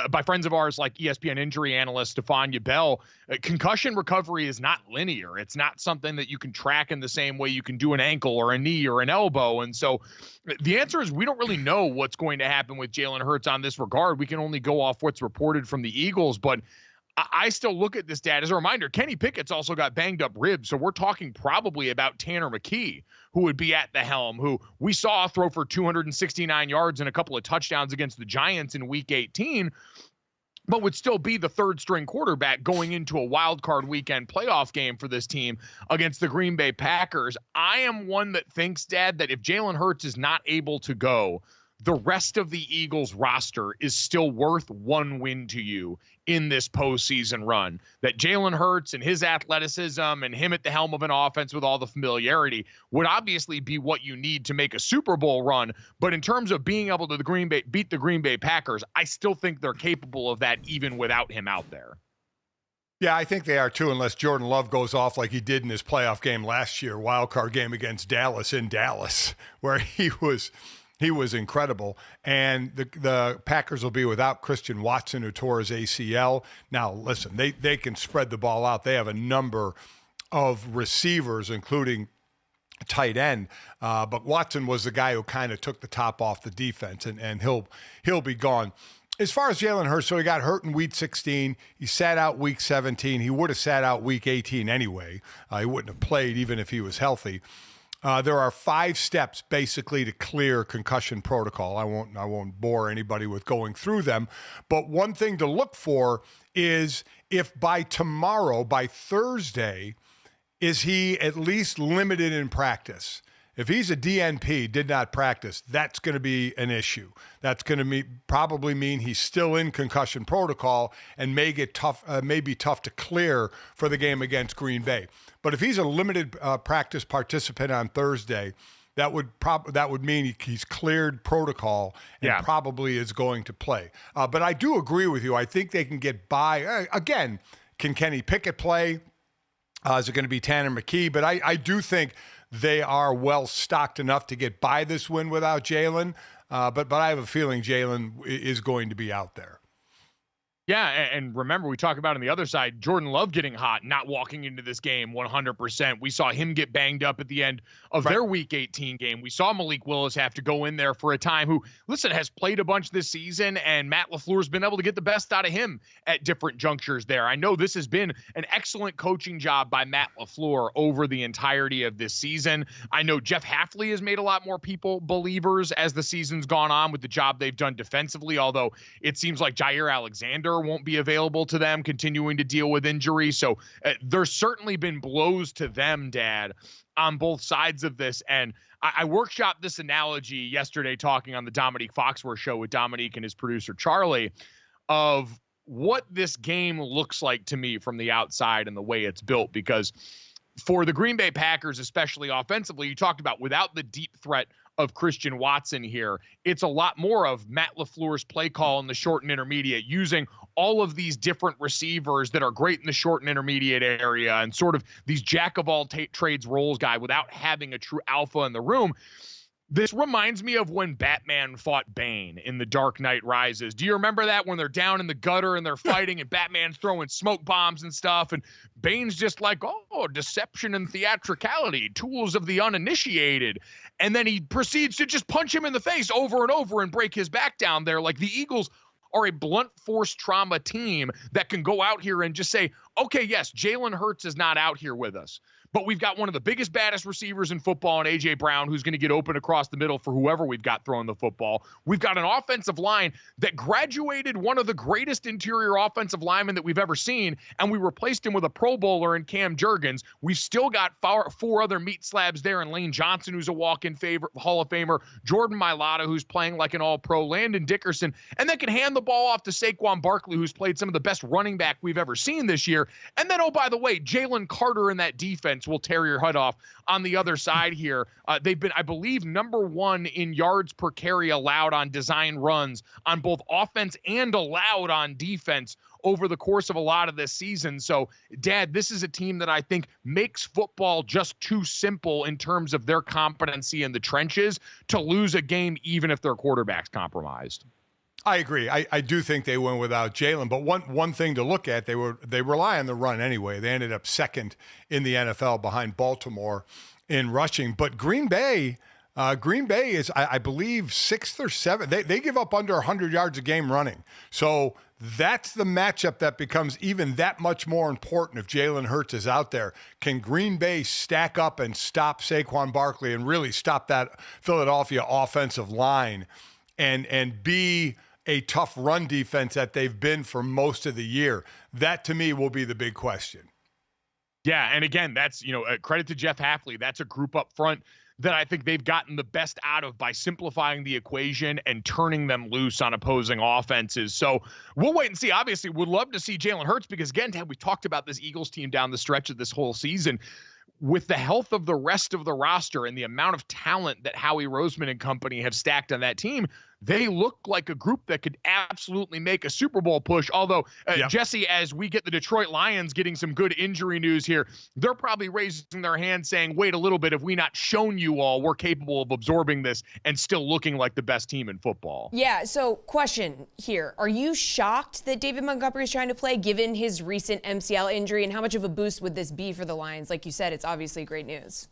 by friends of ours like ESPN injury analyst Stephania Bell. Concussion recovery is not linear. It's not something that you can track in the same way you can do an ankle or a knee or an elbow. And so the answer is we don't really know what's going to happen with Jalen Hurts on this regard. We can only go off what's reported from the Eagles, but I still look at this, Dad, as a reminder. Kenny Pickett's also got banged up ribs, so we're talking probably about Tanner McKee, who would be at the helm, who we saw throw for 269 yards and a couple of touchdowns against the Giants in Week 18, but would still be the third-string quarterback going into a wild card weekend playoff game for this team against the Green Bay Packers. I am one that thinks, Dad, that if Jalen Hurts is not able to go, the rest of the Eagles roster is still worth one win to you in this postseason run. That Jalen Hurts and his athleticism and him at the helm of an offense with all the familiarity would obviously be what you need to make a Super Bowl run. But in terms of being able to beat the Green Bay Packers, I still think they're capable of that even without him out there. Yeah, I think they are too, unless Jordan Love goes off like he did in his playoff game last year, wild card game against Dallas in Dallas, where he was incredible. And the Packers will be without Christian Watson, who tore his ACL. Now, listen, they can spread the ball out. They have a number of receivers, including tight end. But Watson was the guy who kind of took the top off the defense, and he'll be gone. As far as Jalen Hurts, so he got hurt in Week 16. He sat out Week 17. He would have sat out Week 18 anyway. He wouldn't have played even if he was healthy. There are 5 steps basically to clear concussion protocol. I won't bore anybody with going through them, but one thing to look for is if by tomorrow, by Thursday, is he at least limited in practice. If he's a DNP, did not practice, that's going to be an issue. That's going to probably mean he's still in concussion protocol and may be tough to clear for the game against Green Bay. But if he's a limited practice participant on Thursday, that would mean he's cleared protocol and probably is going to play. But I do agree with you. I think they can get by. Again, can Kenny Pickett play? Is it going to be Tanner McKee? But I do think they are well stocked enough to get by this win without Jalen. But I have a feeling Jalen is going to be out there. Yeah, and remember, we talk about on the other side, Jordan Love getting hot, not walking into this game 100%. We saw him get banged up at the end of their Week 18 game. We saw Malik Willis have to go in there for a time, who, listen, has played a bunch this season, and Matt LaFleur's been able to get the best out of him at different junctures there. I know this has been an excellent coaching job by Matt LaFleur over the entirety of this season. I know Jeff Hafley has made a lot more people believers as the season's gone on with the job they've done defensively, although it seems like Jair Alexander won't be available to them, continuing to deal with injury. So there's certainly been blows to them, Dad, on both sides of this. And I workshopped this analogy yesterday talking on the Dominique Foxworth show with Dominique and his producer Charlie of what this game looks like to me from the outside and the way it's built. Because for the Green Bay Packers, especially offensively, you talked about without the deep threat of Christian Watson here, it's a lot more of Matt LaFleur's play call in the short and intermediate, using all of these different receivers that are great in the short and intermediate area and sort of these jack of all trades roles guy without having a true alpha in the room. This reminds me of when Batman fought Bane in The Dark Knight Rises. Do you remember that, when they're down in the gutter and they're fighting and Batman's throwing smoke bombs and stuff, and Bane's just like, oh, deception and theatricality, tools of the uninitiated. And then he proceeds to just punch him in the face over and over and break his back down there. Like, the Eagles are a blunt force trauma team that can go out here and just say, okay, yes, Jalen Hurts is not out here with us, but we've got one of the biggest, baddest receivers in football in A.J. Brown, who's going to get open across the middle for whoever we've got throwing the football. We've got an offensive line that graduated one of the greatest interior offensive linemen that we've ever seen, and we replaced him with a Pro Bowler in Cam Jurgens. We've still got four other meat slabs there, and Lane Johnson, who's a walk-in favorite, Hall of Famer, Jordan Mailata, who's playing like an all-pro, Landon Dickerson, and then can hand the ball off to Saquon Barkley, who's played some of the best running back we've ever seen this year. And then, oh, by the way, Jalen Carter in that defense will tear your head off on the other side here. They've been, I believe, #1 in yards per carry allowed on design runs on both offense and allowed on defense over the course of a lot of this season. So, Dad, this is a team that I think makes football just too simple in terms of their competency in the trenches to lose a game even if their quarterback's compromised. I agree. I do think they win without Jalen, but one thing to look at, they rely on the run anyway. They ended up second in the NFL behind Baltimore in rushing, but Green Bay is, I believe, 6th or 7th. They give up under 100 yards a game running. So that's the matchup that becomes even that much more important if Jalen Hurts is out there. Can Green Bay stack up and stop Saquon Barkley and really stop that Philadelphia offensive line and be a tough run defense that they've been for most of the year? That, to me, will be the big question. Yeah, and again, that's, credit to Jeff Hafley. That's a group up front that I think they've gotten the best out of by simplifying the equation and turning them loose on opposing offenses. So we'll wait and see. Obviously, would love to see Jalen Hurts because, again, we talked about this Eagles team down the stretch of this whole season. With the health of the rest of the roster and the amount of talent that Howie Roseman and company have stacked on that team, they look like a group that could absolutely make a Super Bowl push. Although, Jesse, as we get the Detroit Lions getting some good injury news here, they're probably raising their hand saying, wait a little bit, have we not shown you all we're capable of absorbing this and still looking like the best team in football? Yeah, so question here. Are you shocked that David Montgomery is trying to play given his recent MCL injury, and how much of a boost would this be for the Lions? Like you said, it's obviously great news.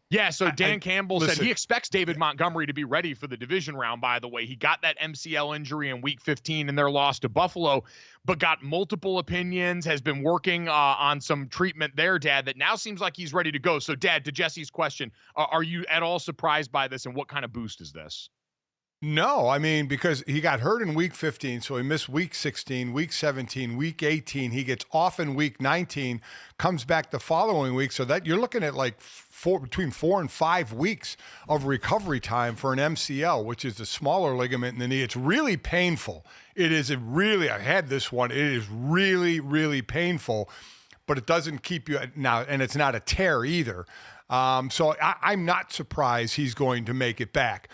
Yeah, so Dan Campbell said he expects David Montgomery to be ready for the division round, by the way. He got that MCL injury in Week 15 in their loss to Buffalo, but got multiple opinions, has been working on some treatment there, Dad, that now seems like he's ready to go. So, Dad, to Jesse's question, are you at all surprised by this, and what kind of boost is this? No, I mean, because he got hurt in Week 15, so he missed Week 16, Week 17, Week 18. He gets off in Week 19, comes back the following week. So that you're looking at like between 4 and 5 weeks of recovery time for an MCL, which is the smaller ligament in the knee. It's really painful. It is I had this one. It is really, really painful, but it doesn't keep you now, and it's not a tear either. So I'm not surprised he's going to make it back.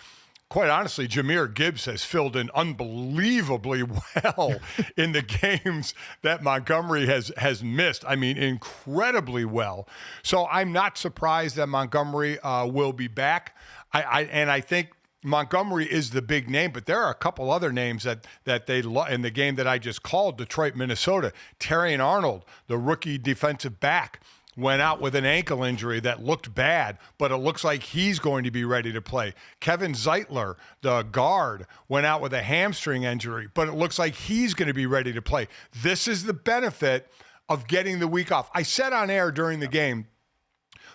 Quite honestly, Jahmyr Gibbs has filled in unbelievably well in the games that Montgomery has missed. I mean, incredibly well. So I'm not surprised that Montgomery will be back. I think Montgomery is the big name, but there are a couple other names that they in the game that I just called, Detroit, Minnesota. Terrion Arnold, the rookie defensive back, went out with an ankle injury that looked bad, but it looks like he's going to be ready to play. Kevin Zeitler, the guard, went out with a hamstring injury, but it looks like he's going to be ready to play. This is the benefit of getting the week off. I said on air during the game,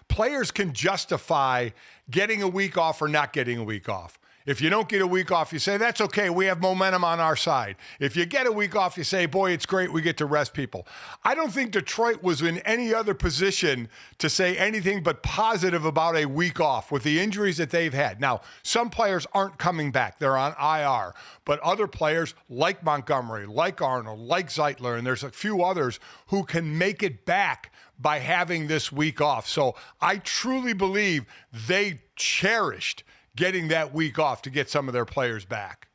players can justify getting a week off or not getting a week off. If you don't get a week off, you say, that's okay, we have momentum on our side. If you get a week off, you say, boy, it's great, we get to rest people. I don't think Detroit was in any other position to say anything but positive about a week off with the injuries that they've had. Now, some players aren't coming back. They're on IR. But other players like Montgomery, like Arnold, like Zeitler, and there's a few others who can make it back by having this week off. So I truly believe they cherished getting that week off to get some of their players back.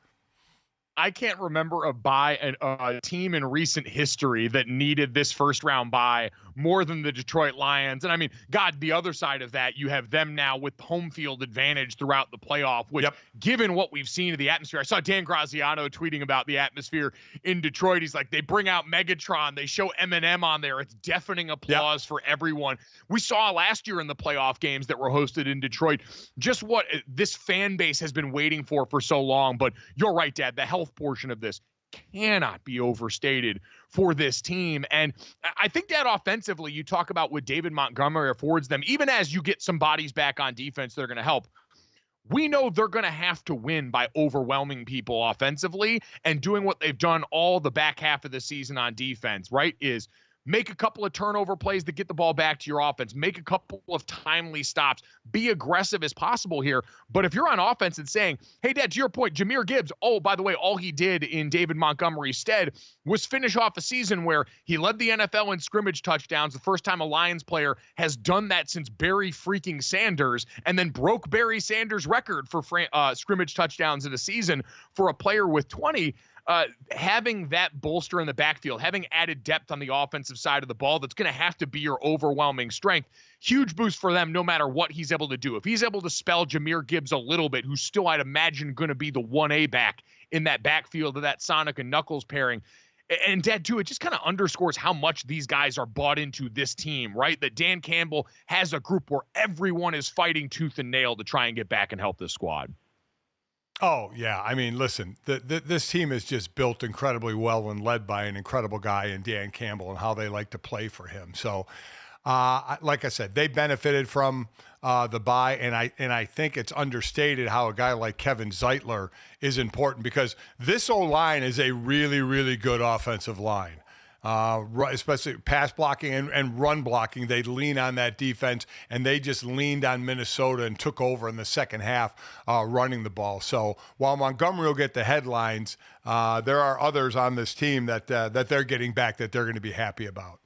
I can't remember a team in recent history that needed this first round bye more than the Detroit Lions. And I mean, God, the other side of that, you have them now with home field advantage throughout the playoff, which given what we've seen of the atmosphere, I saw Dan Graziano tweeting about the atmosphere in Detroit. He's like, they bring out Megatron, they show Eminem on there. It's deafening applause for everyone. We saw last year in the playoff games that were hosted in Detroit, just what this fan base has been waiting for so long. But you're right, Dad, the health portion of this cannot be overstated for this team. And I think that offensively, you talk about what David Montgomery affords them, even as you get some bodies back on defense, they're going to help. We know they're going to have to win by overwhelming people offensively and doing what they've done all the back half of the season on defense, right? Is make a couple of turnover plays to get the ball back to your offense. Make a couple of timely stops. Be aggressive as possible here. But if you're on offense and saying, hey, Dad, to your point, Jahmyr Gibbs, oh, by the way, all he did in David Montgomery's stead was finish off a season where he led the NFL in scrimmage touchdowns, the first time a Lions player has done that since Barry freaking Sanders, and then broke Barry Sanders' record for scrimmage touchdowns in a season for a player with 20. Having that bolster in the backfield, having added depth on the offensive side of the ball, that's going to have to be your overwhelming strength. Huge boost for them no matter what he's able to do. If he's able to spell Jahmyr Gibbs a little bit, who's still, I'd imagine, going to be the 1A back in that backfield of that Sonic and Knuckles pairing. And Dad, too, it just kind of underscores how much these guys are bought into this team, right? That Dan Campbell has a group where everyone is fighting tooth and nail to try and get back and help this squad. Oh, yeah. I mean, listen, this team is just built incredibly well and led by an incredible guy in Dan Campbell and how they like to play for him. So, like I said, they benefited from the bye, and I think it's understated how a guy like Kevin Zeitler is important because this O-line is a really, really good offensive line. Especially pass blocking and run blocking. They lean on that defense, and they just leaned on Minnesota and took over in the second half running the ball. So while Montgomery will get the headlines, there are others on this team that they're getting back that they're going to be happy about.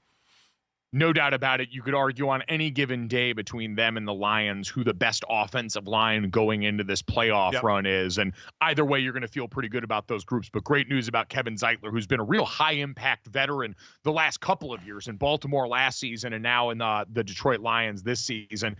No doubt about it. You could argue on any given day between them and the Lions who the best offensive line going into this playoff run is. And either way, you're going to feel pretty good about those groups. But great news about Kevin Zeitler, who's been a real high-impact veteran the last couple of years in Baltimore last season and now in the Detroit Lions this season.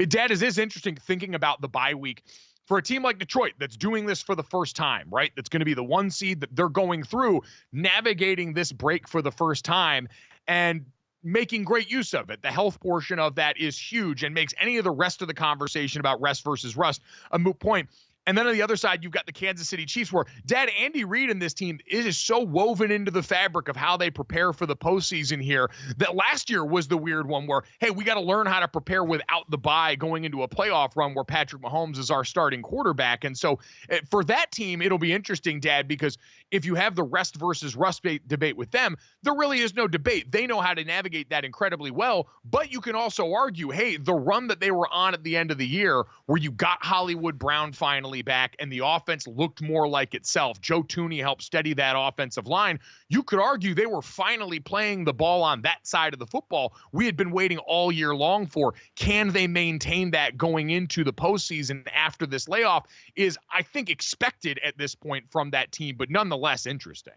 Dad, it is interesting thinking about the bye week. For a team like Detroit that's doing this for the first time, right? That's going to be the one seed that they're going through, navigating this break for the first time. And making great use of it. The health portion of that is huge and makes any of the rest of the conversation about rest versus rust a moot point. And then on the other side, you've got the Kansas City Chiefs where, Dad, Andy Reid and this team is so woven into the fabric of how they prepare for the postseason here that last year was the weird one where, hey, we got to learn how to prepare without the bye going into a playoff run where Patrick Mahomes is our starting quarterback. And so for that team, it'll be interesting, Dad, because if you have the rest versus rust debate with them, there really is no debate. They know how to navigate that incredibly well, but you can also argue, hey, the run that they were on at the end of the year where you got Hollywood Brown finally back and the offense looked more like itself. Joe Thuney helped steady that offensive line. You could argue they were finally playing the ball on that side of the football we had been waiting all year long for. Can they maintain that going into the postseason after this layoff is, I think, expected at this point from that team, but nonetheless interesting.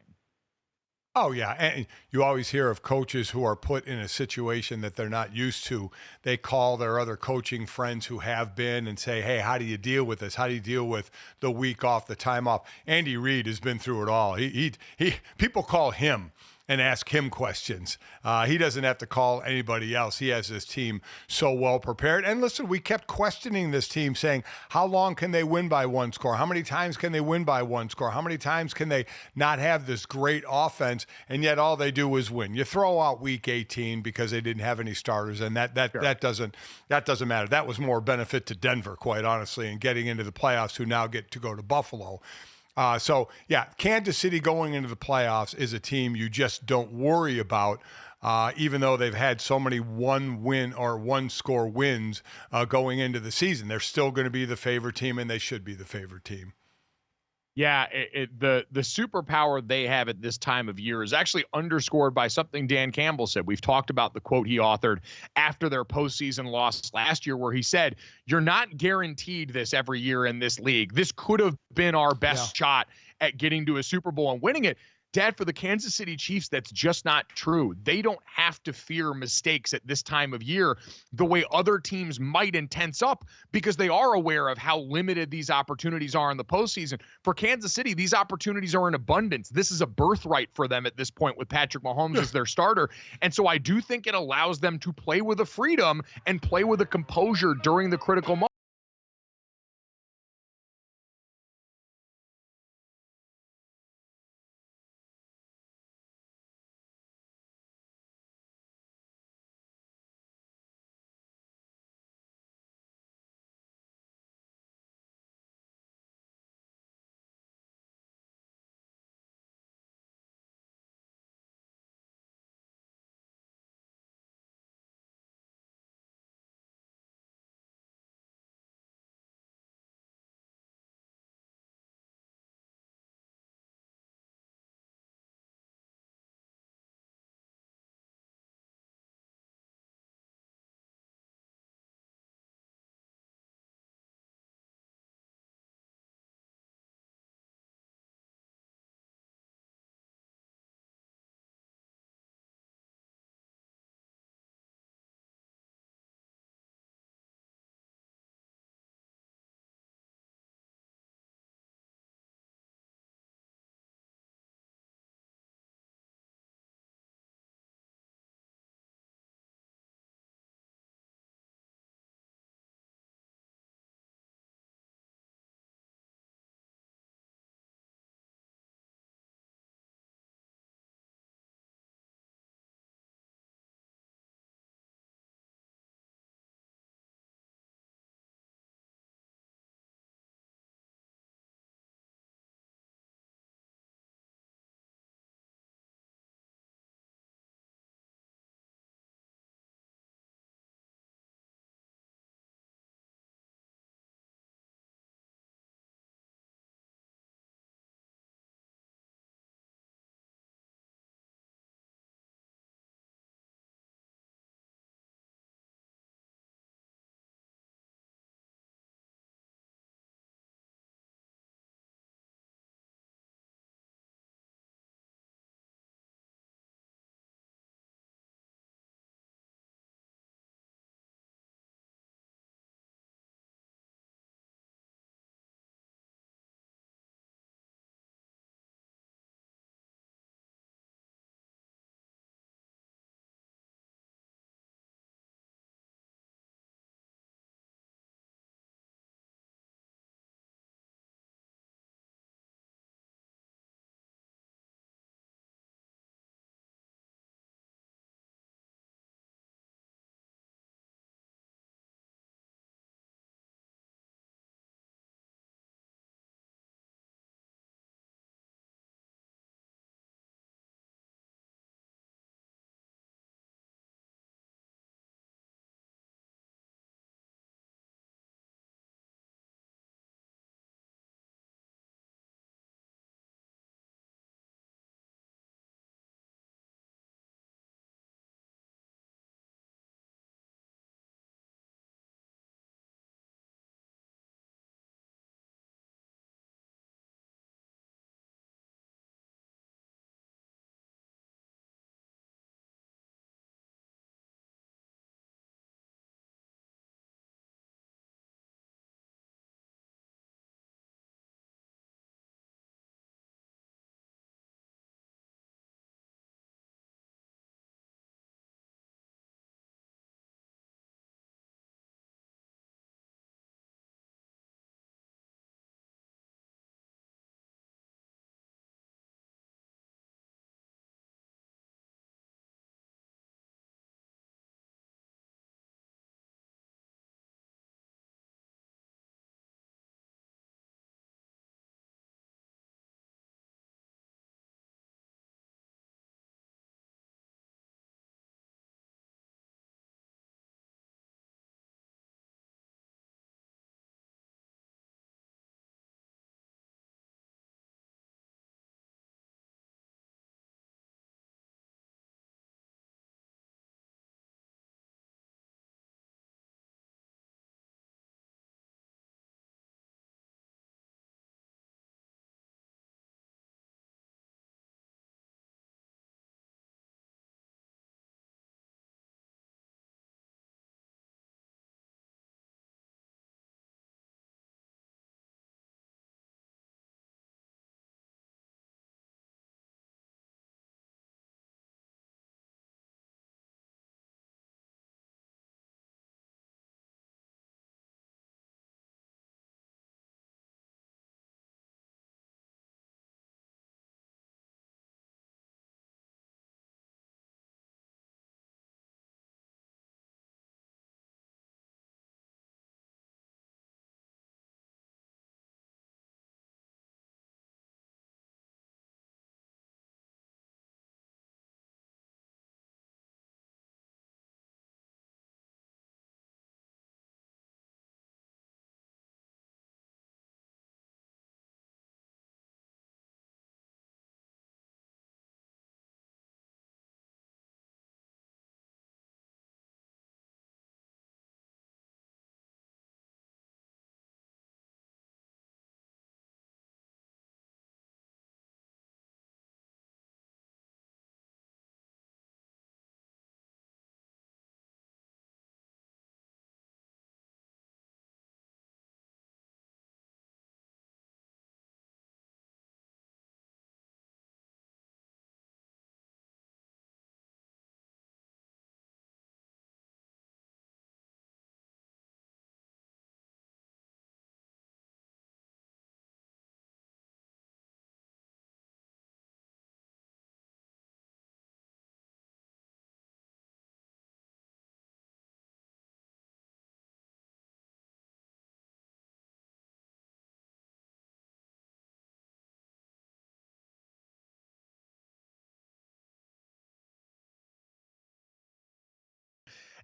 Oh, yeah. And you always hear of coaches who are put in a situation that they're not used to. They call their other coaching friends who have been and say, hey, how do you deal with this? How do you deal with the week off, the time off? Andy Reid has been through it all. He people call him and ask him questions. He doesn't have to call anybody else. He has his team so well prepared. And listen, we kept questioning this team saying, how long can they win by one score? How many times can they win by one score? How many times can they not have this great offense? And yet all they do is win. You throw out week 18 because they didn't have any starters, and that doesn't matter. That was more benefit to Denver, quite honestly, and getting into the playoffs, who now get to go to Buffalo. So, yeah, Kansas City going into the playoffs is a team you just don't worry about, even though they've had so many one-win or one-score wins going into the season. They're still going to be the favorite team, and they should be the favorite team. Yeah, the superpower they have at this time of year is actually underscored by something Dan Campbell said. We've talked about the quote he authored after their postseason loss last year where he said, you're not guaranteed this every year in this league. This could have been our best shot at getting to a Super Bowl and winning it. Dad, for the Kansas City Chiefs, that's just not true. They don't have to fear mistakes at this time of year the way other teams might and tense up because they are aware of how limited these opportunities are in the postseason. For Kansas City, these opportunities are in abundance. This is a birthright for them at this point with Patrick Mahomes as their starter. And so I do think it allows them to play with a freedom and play with a composure during the critical moment.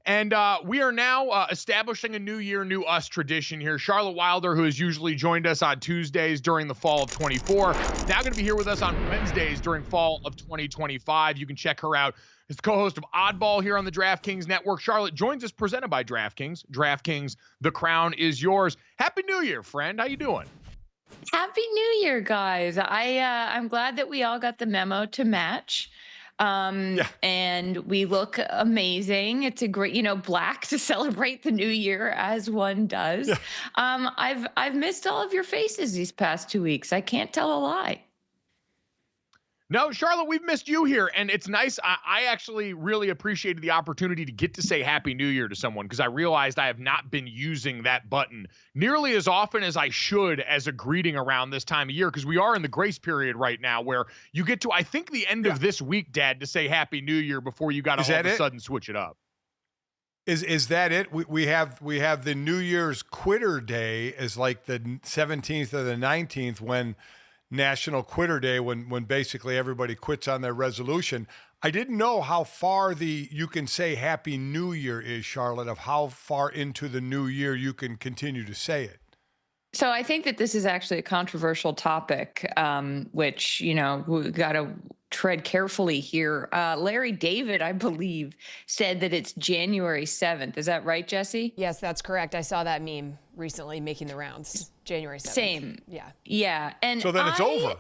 And we are now establishing a new year, new us tradition here. Charlotte Wilder, who has usually joined us on Tuesdays during the fall of 24, now going to be here with us on Wednesdays during fall of 2025. You can check her out as the co-host of Oddball here on the DraftKings Network. Charlotte joins us, presented by DraftKings. DraftKings, the crown is yours. Happy New Year, friend. How you doing? Happy New Year, guys. I'm glad that we all got the memo to match. And we look amazing. It's a great, black to celebrate the new year as one does. Yeah. I've missed all of your faces these past 2 weeks. I can't tell a lie. No, Charlotte, we've missed you here, and it's nice. I actually really appreciated the opportunity to get to say Happy New Year to someone, because I realized I have not been using that button nearly as often as I should as a greeting around this time of year, because we are in the grace period right now where you get to, I think, the end of this week, Dad, to say Happy New Year before you got to all of a sudden switch it up. Is that it? We have the New Year's Quitter Day as like the 17th or the 19th, when National Quitter Day, when basically everybody quits on their resolution. I didn't know how far you can say Happy New Year is, Charlotte, of how far into the new year you can continue to say it. So I think that this is actually a controversial topic, which, we got to tread carefully here. Larry David, I believe, said that it's January 7th. Is that right, Jesse? Yes, that's correct. I saw that meme recently making the rounds. January 7th. Same. Yeah. Yeah. And so then it's over.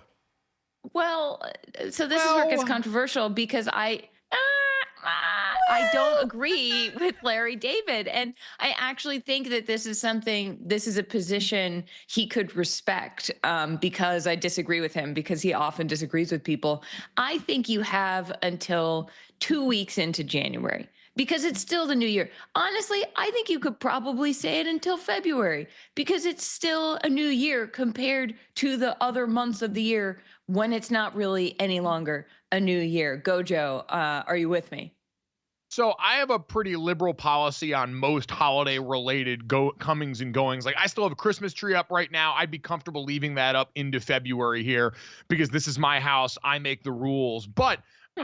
Well, so this is where it gets controversial, because I don't agree with Larry David. And I actually think that this is a position he could respect, because I disagree with him, because he often disagrees with people. I think you have until 2 weeks into January, because it's still the new year. Honestly, I think you could probably say it until February, because it's still a new year compared to the other months of the year when it's not really any longer a new year. GoJo, are you with me? So I have a pretty liberal policy on most holiday-related comings and goings. Like, I still have a Christmas tree up right now. I'd be comfortable leaving that up into February here, because this is my house. I make the rules. But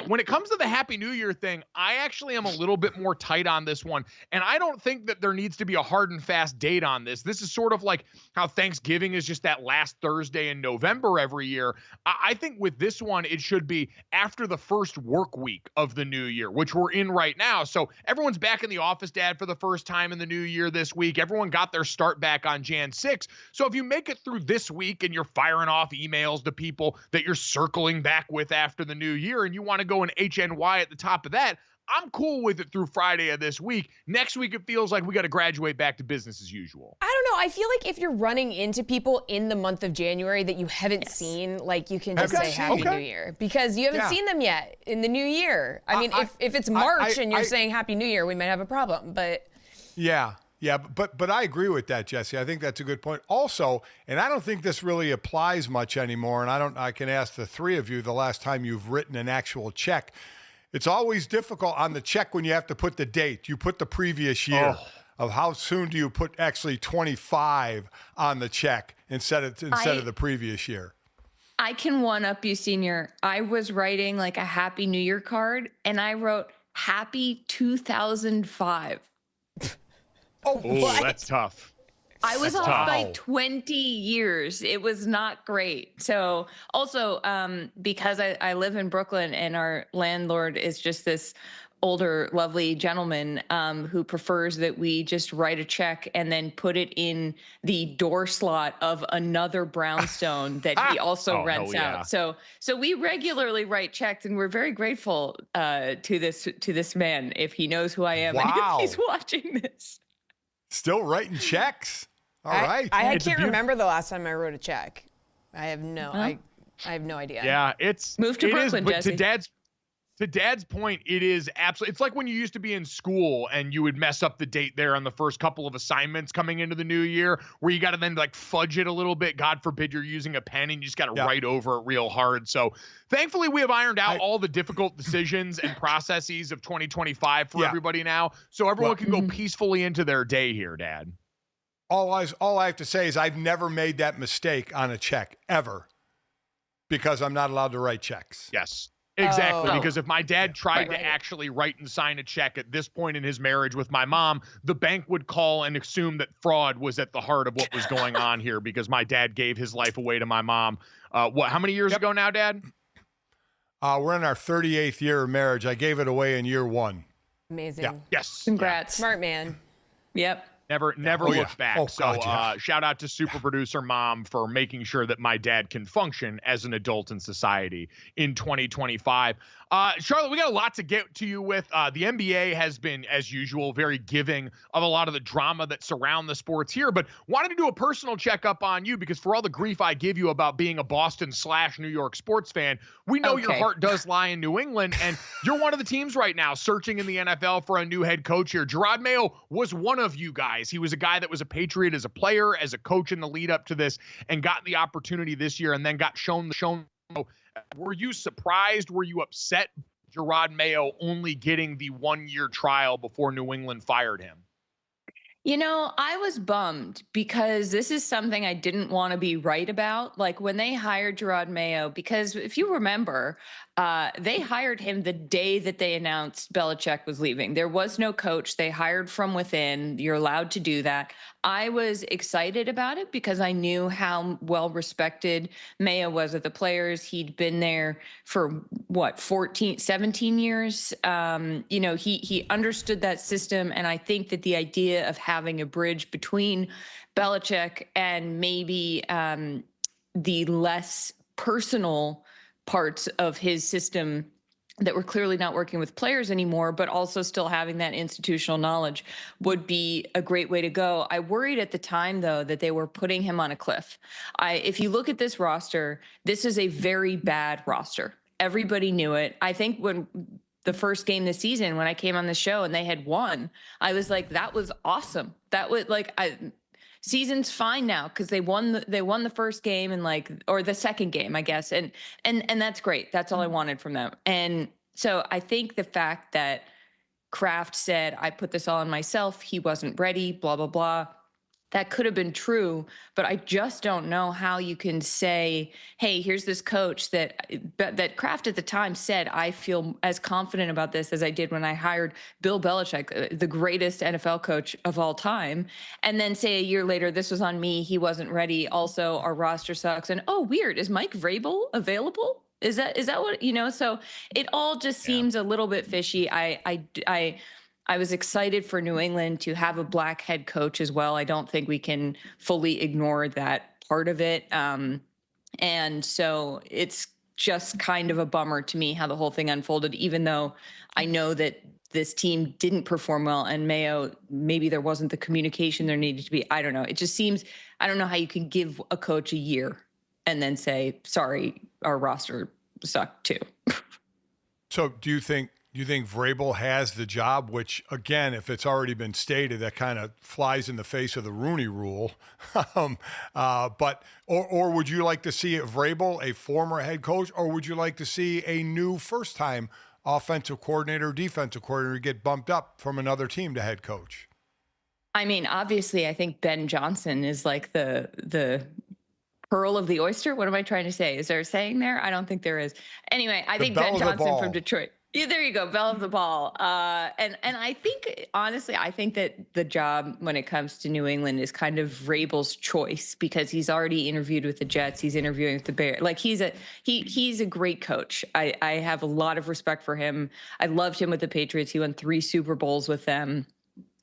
when it comes to the Happy New Year thing, I actually am a little bit more tight on this one. And I don't think that there needs to be a hard and fast date on this. This is sort of like how Thanksgiving is just that last Thursday in November every year. I think with this one, it should be after the first work week of the new year, which we're in right now. So everyone's back in the office, Dad, for the first time in the new year this week. Everyone got their start back on Jan 6. So if you make it through this week and you're firing off emails to people that you're circling back with after the new year, and you want to go an HNY at the top of that, I'm cool with it through Friday of this week. Next week, it feels like we got to graduate back to business as usual. I don't know. I feel like if you're running into people in the month of January that you haven't seen, like, you can just say Happy New Year, because you haven't seen them yet in the new year. I mean, if it's March and you're saying Happy New Year, we might have a problem, but. Yeah, but I agree with that, Jesse. I think that's a good point. Also, and I don't think this really applies much anymore, and I can ask the three of you the last time you've written an actual check. It's always difficult on the check when you have to put the date. You put the previous year of how soon do you put actually 25 on the check instead of the previous year. I can one up you, Senior. I was writing like a Happy New Year card, and I wrote Happy 2005. Oh, that's tough. I was off by 20 years. It was not great. So also, because I live in Brooklyn and our landlord is just this older, lovely gentleman who prefers that we just write a check and then put it in the door slot of another brownstone that he also rents out. So we regularly write checks, and we're very grateful to this man, if he knows who I am and if he's watching this. Still writing checks. All right. I can't remember the last time I wrote a check. I have no idea. Yeah, it's move to Brooklyn, but Jesse. To Dad's point, it is absolutely. It's like when you used to be in school and you would mess up the date there on the first couple of assignments coming into the new year, where you got to then like fudge it a little bit. God forbid you're using a pen and you just got to write over it real hard. So thankfully, we have ironed out all the difficult decisions and processes of 2025 for everybody now, so everyone can go peacefully into their day here, Dad. All I have to say is I've never made that mistake on a check ever, because I'm not allowed to write checks. Yes. Exactly, Oh. because if my dad tried Right. to actually write and sign a check at this point in his marriage with my mom, the bank would call and assume that fraud was at the heart of what was going on here because my dad gave his life away to my mom. How many years ago now, Dad? We're in our 38th year of marriage. I gave it away in year 1. Amazing. Yeah. Yes. Congrats. Smart man. Yep. Never Oh, looked yeah. back. Oh, So God, yeah. shout out to super producer mom for making sure that my dad can function as an adult in society in 2025. Charlotte, we got a lot to get to you with. The NBA has been, as usual, very giving of a lot of the drama that surround the sports here, but wanted to do a personal checkup on you because for all the grief I give you about being a Boston/New York sports fan, we know your Okay. heart does lie in New England, and you're one of the teams right now searching in the NFL for a new head coach here. Gerard Mayo was one of you guys. He was a guy that was a Patriot as a player, as a coach in the lead up to this, and got the opportunity this year and then got shown. Were you surprised? Were you upset Gerard Mayo only getting the 1-year trial before New England fired him? You know, I was bummed because this is something I didn't want to be right about. Like when they hired Gerard Mayo, because if you remember, they hired him the day that they announced Belichick was leaving. There was no coach. They hired from within. You're allowed to do that. I was excited about it because I knew how well respected Mayo was with the players. He'd been there for 17 years. You know, he understood that system. And I think that the idea of having a bridge between Belichick and maybe the less personal parts of his system that were clearly not working with players anymore, but also still having that institutional knowledge would be a great way to go. I worried at the time, though, that they were putting him on a cliff. If you look at this roster, this is a very bad roster. Everybody knew it. I think when the first game this season, when I came on the show and they had won, I was like, that was awesome. That was like, season's fine now because they won the first game and or the second game, I guess. And that's great. That's all I wanted from them. And so I think the fact that Kraft said, I put this all on myself, he wasn't ready, blah, blah, blah. That could have been true, but I just don't know how you can say, hey, here's this coach that Kraft at the time said, I feel as confident about this as I did when I hired Bill Belichick, the greatest NFL coach of all time. And then say a year later, this was on me. He wasn't ready. Also, our roster sucks. And oh, weird. Is Mike Vrabel available? Is that what, you know? So it all just seems a little bit fishy. I was excited for New England to have a black head coach as well. I don't think we can fully ignore that part of it. And so it's just kind of a bummer to me how the whole thing unfolded, even though I know that this team didn't perform well and Mayo, maybe there wasn't the communication there needed to be. I don't know. It just seems, I don't know how you can give a coach a year and then say, sorry, our roster sucked too. So do you think Vrabel has the job, which, again, if it's already been stated, that kind of flies in the face of the Rooney Rule. But would you like to see Vrabel, a former head coach, or would you like to see a new first-time offensive coordinator, defensive coordinator get bumped up from another team to head coach? I mean, obviously, I think Ben Johnson is like the pearl of the oyster. What am I trying to say? Is there a saying there? I don't think there is. Anyway, I think Ben Johnson from Detroit. Yeah, there you go. Bell of the ball. And I think, honestly, I think that the job when it comes to New England is kind of Vrabel's choice because he's already interviewed with the Jets. He's interviewing with the Bears. Like he's a great coach. I have a lot of respect for him. I loved him with the Patriots. He won 3 Super Bowls with them.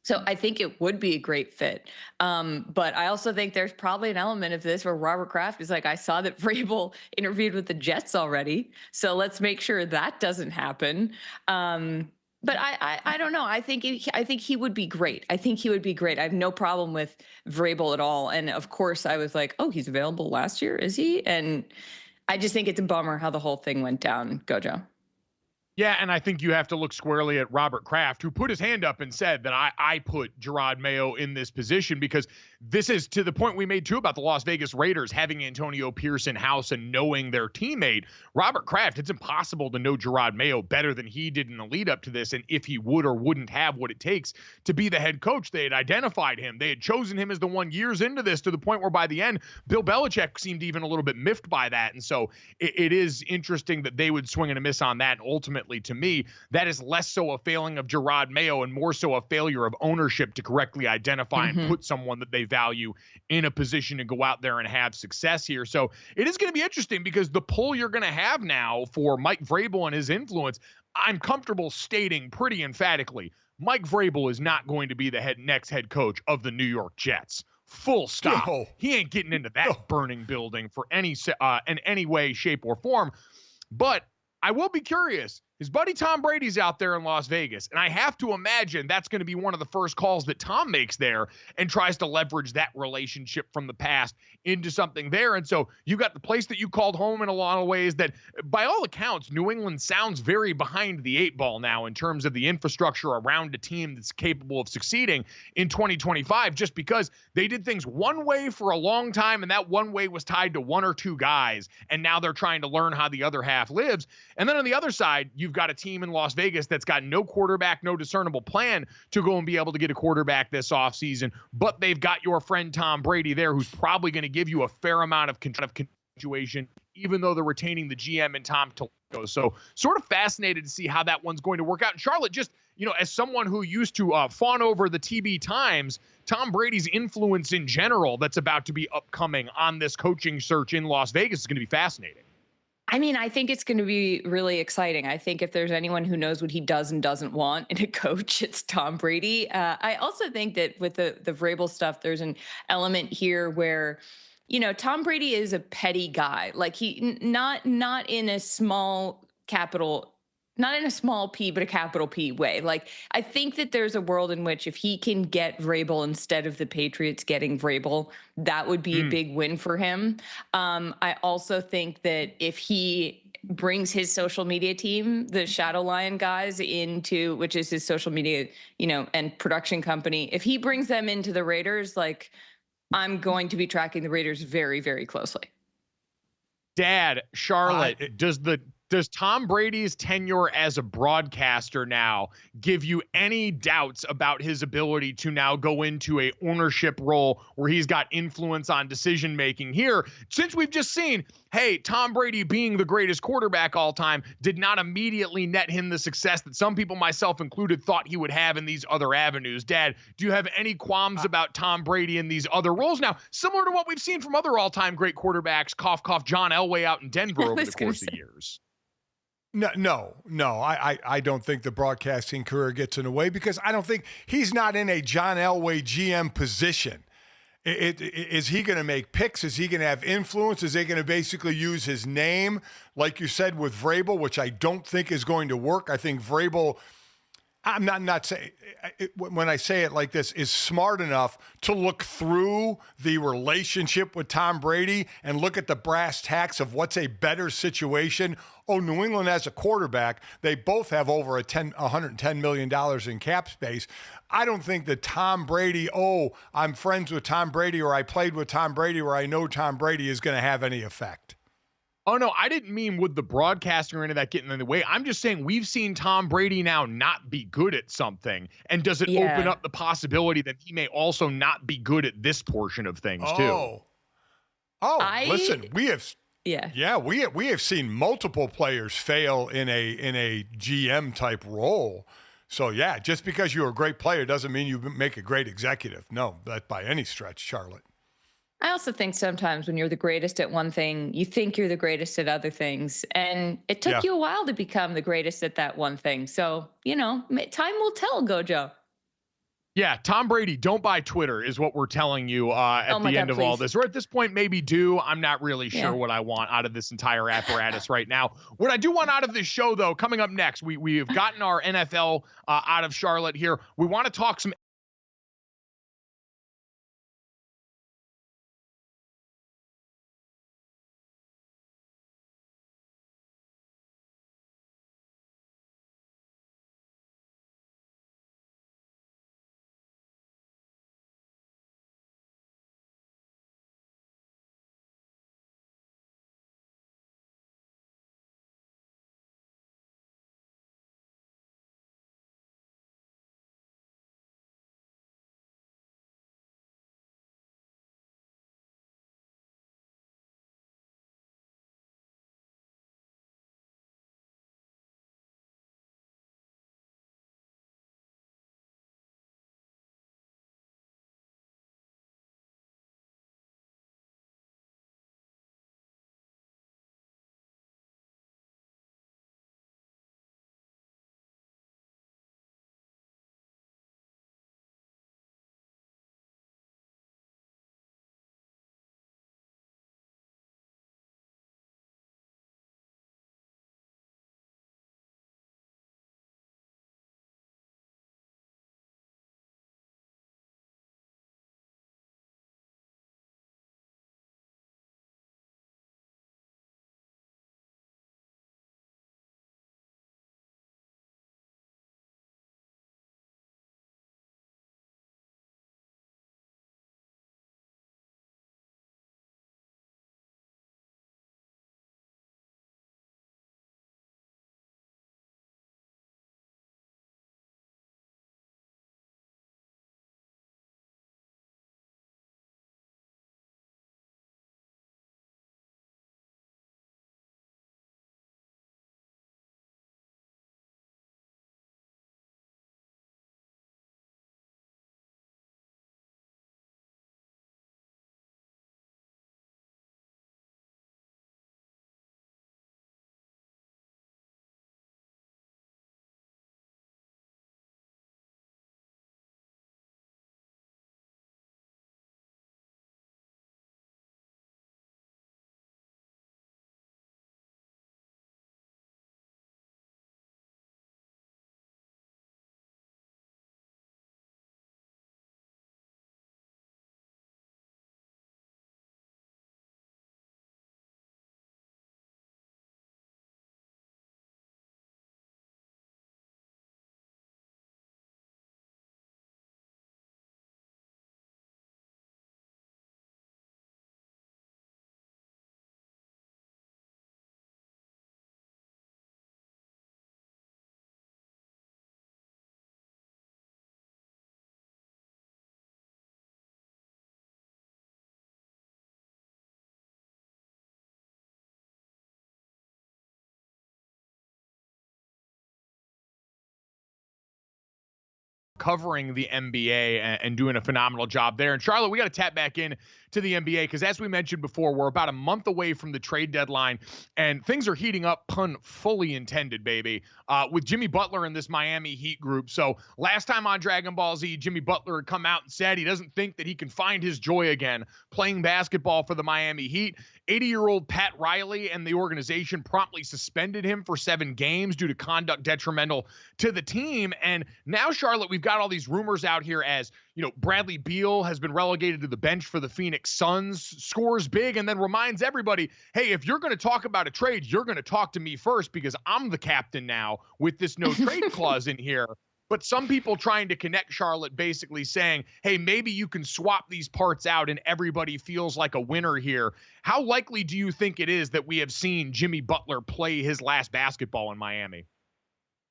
So I think it would be a great fit. But I also think there's probably an element of this where Robert Kraft is like, I saw that Vrabel interviewed with the Jets already, so let's make sure that doesn't happen. But I don't know. I think he would be great. I think he would be great. I have no problem with Vrabel at all. And of course I was like, oh, he's available last year, is he? And I just think it's a bummer how the whole thing went down, Gojo. Yeah, and I think you have to look squarely at Robert Kraft, who put his hand up and said that I put Gerard Mayo in this position because this is to the point we made too about the Las Vegas Raiders having Antonio Pierce in house and knowing their teammate. Robert Kraft, it's impossible to know Gerard Mayo better than he did in the lead up to this, and if he would or wouldn't have what it takes to be the head coach. They had identified him. They had chosen him as the one years into this, to the point where by the end, Bill Belichick seemed even a little bit miffed by that. And so it is interesting that they would swing and a miss on that. And ultimately, to me, that is less so a failing of Gerard Mayo and more so a failure of ownership to correctly identify and put someone that they value in a position to go out there and have success here. So it is going to be interesting because the pull you're going to have now for Mike Vrabel and his influence, I'm comfortable stating pretty emphatically, Mike Vrabel is not going to be the next head coach of the New York Jets. Full stop. No. He ain't getting into that burning building for in any way, shape, or form. But I will be curious. His buddy Tom Brady's out there in Las Vegas, and I have to imagine that's going to be one of the first calls that Tom makes there and tries to leverage that relationship from the past into something there. And so you got the place that you called home in a lot of ways that, by all accounts, New England sounds very behind the eight ball now in terms of the infrastructure around a team that's capable of succeeding in 2025, just because they did things one way for a long time, and that one way was tied to one or two guys, and now they're trying to learn how the other half lives. And then on the other side, you've got a team in Las Vegas that's got no quarterback, no discernible plan to go and be able to get a quarterback this offseason, but they've got your friend Tom Brady there, who's probably going to give you a fair amount of situation, even though they're retaining the GM and Tom Telco. So sort of fascinated to see how that one's going to work out. And Charlotte, just, as someone who used to fawn over the TB Times, Tom Brady's influence in general that's about to be upcoming on this coaching search in Las Vegas is going to be fascinating. I mean, I think it's going to be really exciting. I think if there's anyone who knows what he does and doesn't want in a coach, it's Tom Brady. I also think that with the Vrabel stuff, there's an element here where, Tom Brady is a petty guy. Like not in a small capital, not in a small P, but a capital P way. Like, I think that there's a world in which if he can get Vrabel instead of the Patriots getting Vrabel, that would be a big win for him. I also think that if he brings his social media team, the Shadow Lion guys, into, which is his social media, and production company, if he brings them into the Raiders, like, I'm going to be tracking the Raiders very, very closely. Dad, Charlotte, does Tom Brady's tenure as a broadcaster now give you any doubts about his ability to now go into a ownership role where he's got influence on decision making here? Since we've just seen, hey, Tom Brady being the greatest quarterback all time did not immediately net him the success that some people, myself included, thought he would have in these other avenues. Dad, do you have any qualms about Tom Brady in these other roles now, similar to what we've seen from other all-time great quarterbacks, cough, cough, John Elway out in Denver over the course of years? No. I don't think the broadcasting career gets in the way because I don't think he's not in a John Elway GM position. Is he going to make picks? Is he going to have influence? Is he going to basically use his name, like you said with Vrabel, which I don't think is going to work? I think Vrabel, I'm not saying, when I say it like this, is smart enough to look through the relationship with Tom Brady and look at the brass tacks of what's a better situation. Oh, New England as a quarterback, they both have over $110 million in cap space. I don't think that Tom Brady, I'm friends with Tom Brady or I played with Tom Brady or I know Tom Brady is going to have any effect. Oh, no, I didn't mean with the broadcasting or any of that getting in the way. I'm just saying we've seen Tom Brady now not be good at something. And does it open up the possibility that he may also not be good at this portion of things, too? Listen, we have seen multiple players fail in a GM type role. So, yeah, just because you're a great player doesn't mean you make a great executive. No, that by any stretch, Charlotte. I also think sometimes when you're the greatest at one thing, you think you're the greatest at other things. And it took you a while to become the greatest at that one thing. So, time will tell, Gojo. Yeah, Tom Brady, don't buy Twitter is what we're telling you at the end of all this. Or at this point, maybe do. I'm not really sure what I want out of this entire apparatus right now. What I do want out of this show, though, coming up next, we have gotten our NFL out of Charlotte here. We want to talk some covering the NBA and doing a phenomenal job there. And Charlotte, we got to tap back in to the NBA because, as we mentioned before, we're about a month away from the trade deadline, and things are heating up, pun fully intended, baby, with Jimmy Butler and this Miami Heat group. So last time on Dragon Ball Z, Jimmy Butler had come out and said he doesn't think that he can find his joy again playing basketball for the Miami Heat. 80-year-old Pat Riley and the organization promptly suspended him for 7 games due to conduct detrimental to the team. And now, Charlotte, we've got all these rumors out here as, you know, Bradley Beal has been relegated to the bench for the Phoenix Suns, scores big, and then reminds everybody, hey, if you're going to talk about a trade, you're going to talk to me first because I'm the captain now with this no trade clause in here. But some people trying to connect Charlotte basically saying, hey, maybe you can swap these parts out and everybody feels like a winner here. How likely do you think it is that we have seen Jimmy Butler play his last basketball in Miami?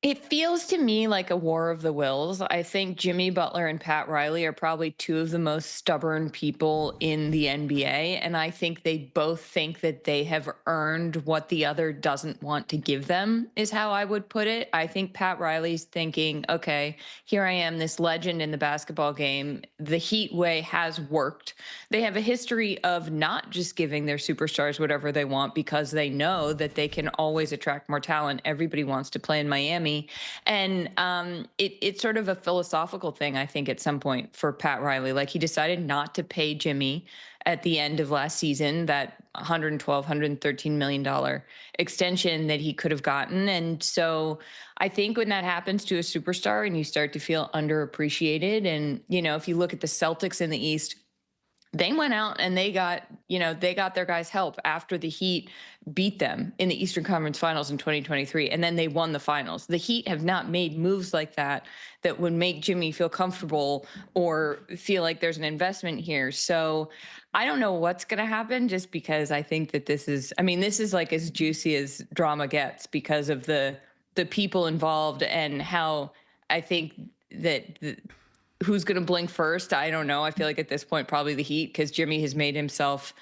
It feels to me like a war of the wills. I think Jimmy Butler and Pat Riley are probably two of the most stubborn people in the NBA. And I think they both think that they have earned what the other doesn't want to give them, is how I would put it. I think Pat Riley's thinking, okay, here I am, this legend in the basketball game. The Heat way has worked. They have a history of not just giving their superstars whatever they want because they know that they can always attract more talent. Everybody wants to play in Miami. And it's sort of a philosophical thing, I think, at some point for Pat Riley. Like, he decided not to pay Jimmy at the end of last season, that $112, $113 million extension that he could have gotten. And so I think when that happens to a superstar and you start to feel underappreciated, and, you know, if you look at the Celtics in the East, they went out and they got their guys help after the Heat beat them in the Eastern Conference Finals in 2023. And then they won the finals. The Heat have not made moves like that would make Jimmy feel comfortable or feel like there's an investment here. So I don't know what's going to happen, just because I think that this is like as juicy as drama gets because of the people involved and how I think that who's going to blink first? I don't know. I feel like at this point, probably the Heat, because Jimmy has made himself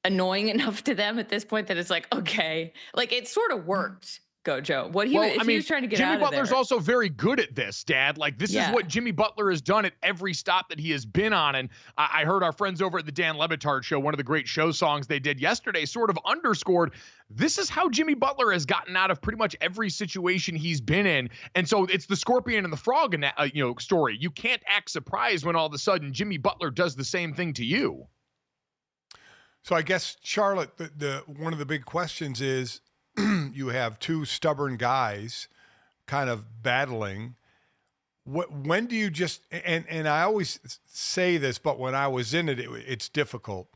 annoying enough to them at this point that it's like, okay, like it sort of worked. GoJo. He was trying to get Jimmy out of Butler's there. also very good at this, Dad. Like, this is what Jimmy Butler has done at every stop that he has been on. And I heard our friends over at the Dan Le Batard show, one of the great show songs they did yesterday, sort of underscored this is how Jimmy Butler has gotten out of pretty much every situation he's been in. And so it's the scorpion and the frog in that story. You can't act surprised when all of a sudden Jimmy Butler does the same thing to you. So I guess, Charlotte, the one of the big questions is, you have two stubborn guys kind of battling. When do you just, and I always say this, but when I was in it, it's difficult,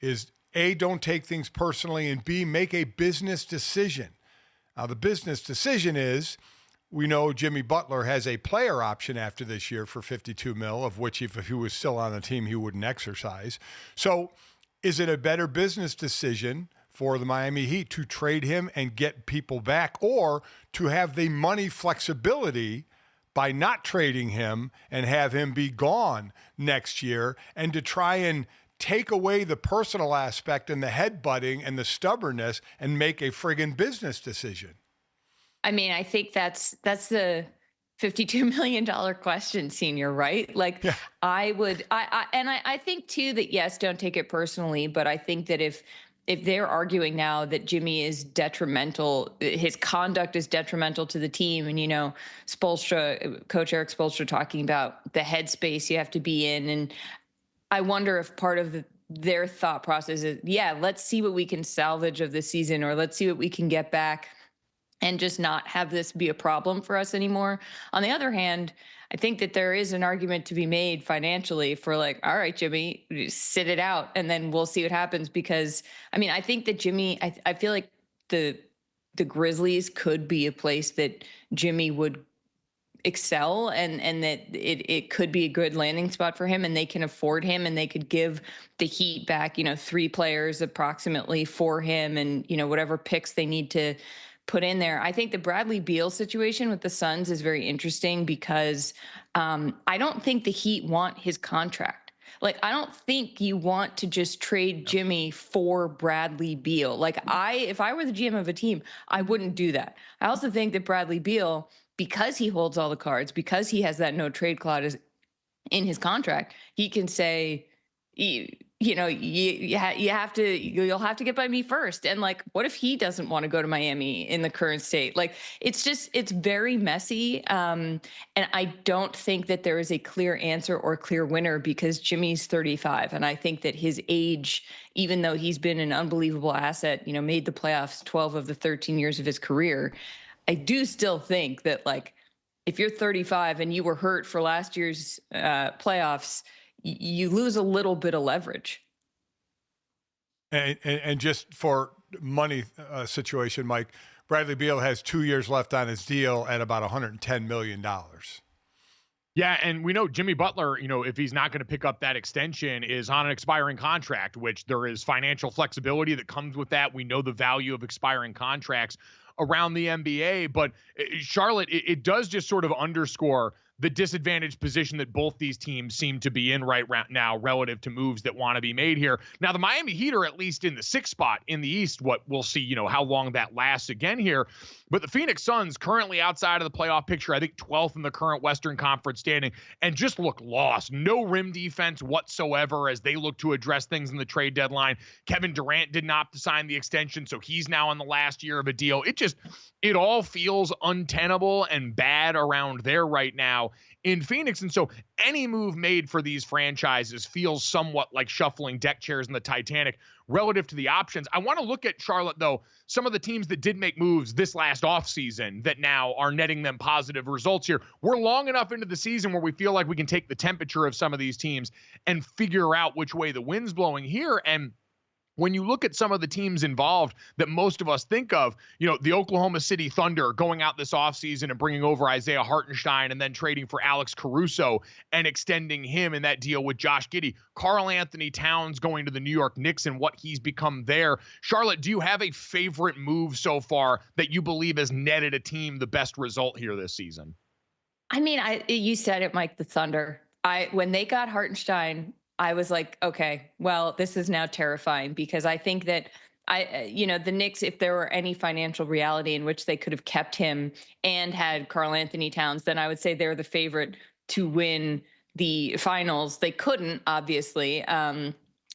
is A, don't take things personally, and B, make a business decision. Now, the business decision is, we know Jimmy Butler has a player option after this year for $52 million, of which if he was still on the team, he wouldn't exercise. So is it a better business decision for the Miami Heat to trade him and get people back, or to have the money flexibility by not trading him and have him be gone next year, and to try and take away the personal aspect and the headbutting and the stubbornness and make a friggin' business decision? I mean, I think that's the $52 million question, Senior, right? Like, yeah. I think too that, yes, don't take it personally, but I think that if they're arguing now that Jimmy is detrimental, his conduct is detrimental to the team, and, Coach Eric Spoelstra talking about the headspace you have to be in, and I wonder if part of their thought process is, let's see what we can salvage of this season, or let's see what we can get back and just not have this be a problem for us anymore. On the other hand, I think that there is an argument to be made financially for, like, all right, Jimmy, sit it out and then we'll see what happens. Because I think that Jimmy, I feel like the Grizzlies could be a place that Jimmy would excel, and that it could be a good landing spot for him, and they can afford him, and they could give the Heat back, 3 players approximately for him, and, whatever picks they need to put in there. I think the Bradley Beal situation with the Suns is very interesting because I don't think the Heat want his contract. Like, I don't think you want to just trade Jimmy for Bradley Beal. Like, if I were the GM of a team, I wouldn't do that. I also think that Bradley Beal because he holds all the cards, because he has that no trade clause in his contract, he can say, you'll have to get by me first. And like, what if he doesn't want to go to Miami in the current state? Like, it's very messy. And I don't think that there is a clear answer or clear winner, because Jimmy's 35. And I think that his age, even though he's been an unbelievable asset, made the playoffs 12 of the 13 years of his career, I do still think that, like, if you're 35 and you were hurt for last year's playoffs, you lose a little bit of leverage. And just for money situation, Mike, Bradley Beal has 2 years left on his deal at about $110 million. Yeah, and we know Jimmy Butler, if he's not going to pick up that extension, is on an expiring contract, which there is financial flexibility that comes with that. We know the value of expiring contracts around the NBA, but Charlotte, it does just sort of underscore the disadvantaged position that both these teams seem to be in right now relative to moves that want to be made here. Now, the Miami Heat are at least in the 6th spot in the East. What we'll see, how long that lasts again here. But the Phoenix Suns currently outside of the playoff picture, I think 12th in the current Western Conference standing, and just look lost. No rim defense whatsoever as they look to address things in the trade deadline. Kevin Durant did not sign the extension, so he's now in the last year of a deal. It all feels untenable and bad around there right now in Phoenix. And so any move made for these franchises feels somewhat like shuffling deck chairs in the Titanic relative to the options. I want to look at, Charlotte, though, some of the teams that did make moves this last offseason that now are netting them positive results here. We're long enough into the season where we feel like we can take the temperature of some of these teams and figure out which way the wind's blowing here. And when you look at some of the teams involved that most of us think of, the Oklahoma City Thunder going out this offseason and bringing over Isaiah Hartenstein and then trading for Alex Caruso and extending him in that deal with Josh Giddey. Karl Anthony Towns going to the New York Knicks and what he's become there. Charlotte, do you have a favorite move so far that you believe has netted a team the best result here this season? I mean, you said it, Mike, the Thunder. When they got Hartenstein, I was like, okay, well, this is now terrifying, because I think that the Knicks, if there were any financial reality in which they could have kept him and had Karl Anthony Towns, then I would say they're the favorite to win the finals. They couldn't, obviously.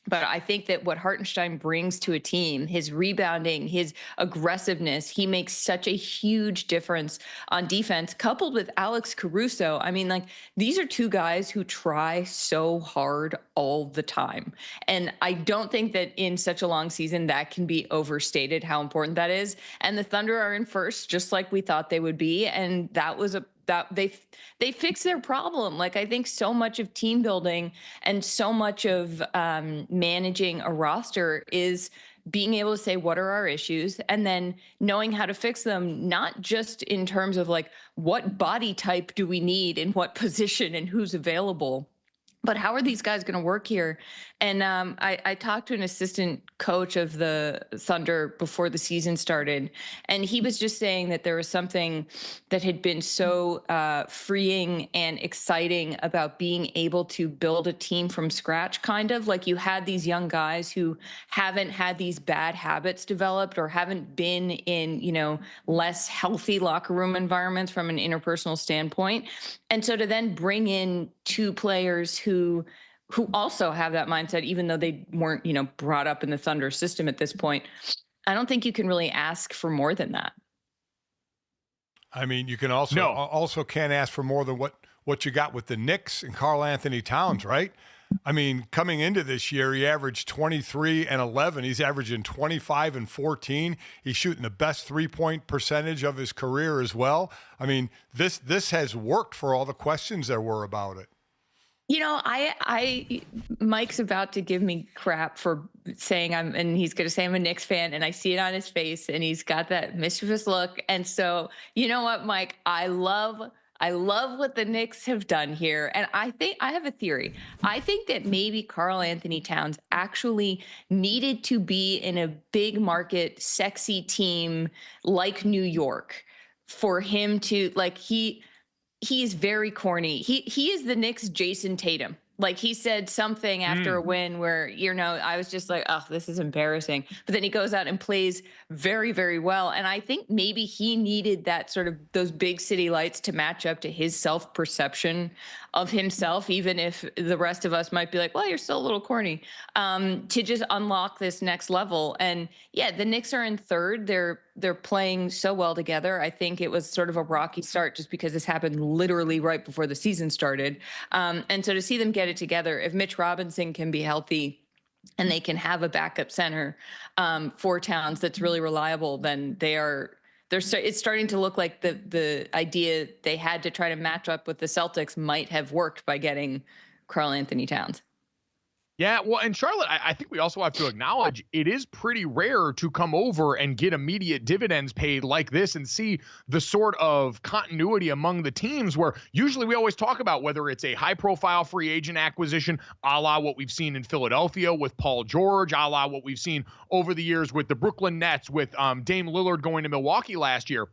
But I think that what Hartenstein brings to a team, his rebounding, his aggressiveness, he makes such a huge difference on defense, coupled with Alex Caruso. I mean, like, these are two guys who try so hard all the time. And I don't think that in such a long season that can be overstated how important that is. And the Thunder are in first, just like we thought they would be. And that was that they fix their problem. Like, I think so much of team building and so much of managing a roster is being able to say, what are our issues? And then knowing how to fix them, not just in terms of like, what body type do we need in what position and who's available, but how are these guys going to work here? And I talked to an assistant coach of the Thunder before the season started, and he was just saying that there was something that had been so freeing and exciting about being able to build a team from scratch, kind of like you had these young guys who haven't had these bad habits developed or haven't been in, less healthy locker room environments from an interpersonal standpoint. And so to then bring in two players who also have that mindset, even though they weren't, brought up in the Thunder system at this point, I don't think you can really ask for more than that. I mean, you can also can't ask for more than what you got with the Knicks and Karl Anthony Towns, right? I mean, coming into this year, he averaged 23 and 11. He's averaging 25 and 14. He's shooting the best three-point percentage of his career as well. I mean, this has worked for all the questions there were about it. Mike's about to give me crap for saying and he's going to say I'm a Knicks fan, and I see it on his face, and he's got that mischievous look. And so, you know what, Mike, I love what the Knicks have done here. And I think I have a theory. I think that maybe Karl Anthony Towns actually needed to be in a big market, sexy team like New York for him to, like, he's very corny. He is the Knicks' Jason Tatum. Like he said something after a win where, I was just like, oh, this is embarrassing. But then he goes out and plays very, very well. And I think maybe he needed that sort of those big city lights to match up to his self-perception of himself, even if the rest of us might be like, well, you're still a little corny, to just unlock this next level. And yeah, the Knicks are in third. They're playing so well together. I think it was sort of a rocky start just because this happened literally right before the season started. And so to see them get it together, if Mitch Robinson can be healthy and they can have a backup center for Towns that's really reliable, then it's starting to look like the idea they had to try to match up with the Celtics might have worked by getting Karl-Anthony Towns. Yeah, well, and Charlotte, I think we also have to acknowledge it is pretty rare to come over and get immediate dividends paid like this and see the sort of continuity among the teams where usually we always talk about whether it's a high-profile free agent acquisition, a la what we've seen in Philadelphia with Paul George, a la what we've seen over the years with the Brooklyn Nets, with Dame Lillard going to Milwaukee last year.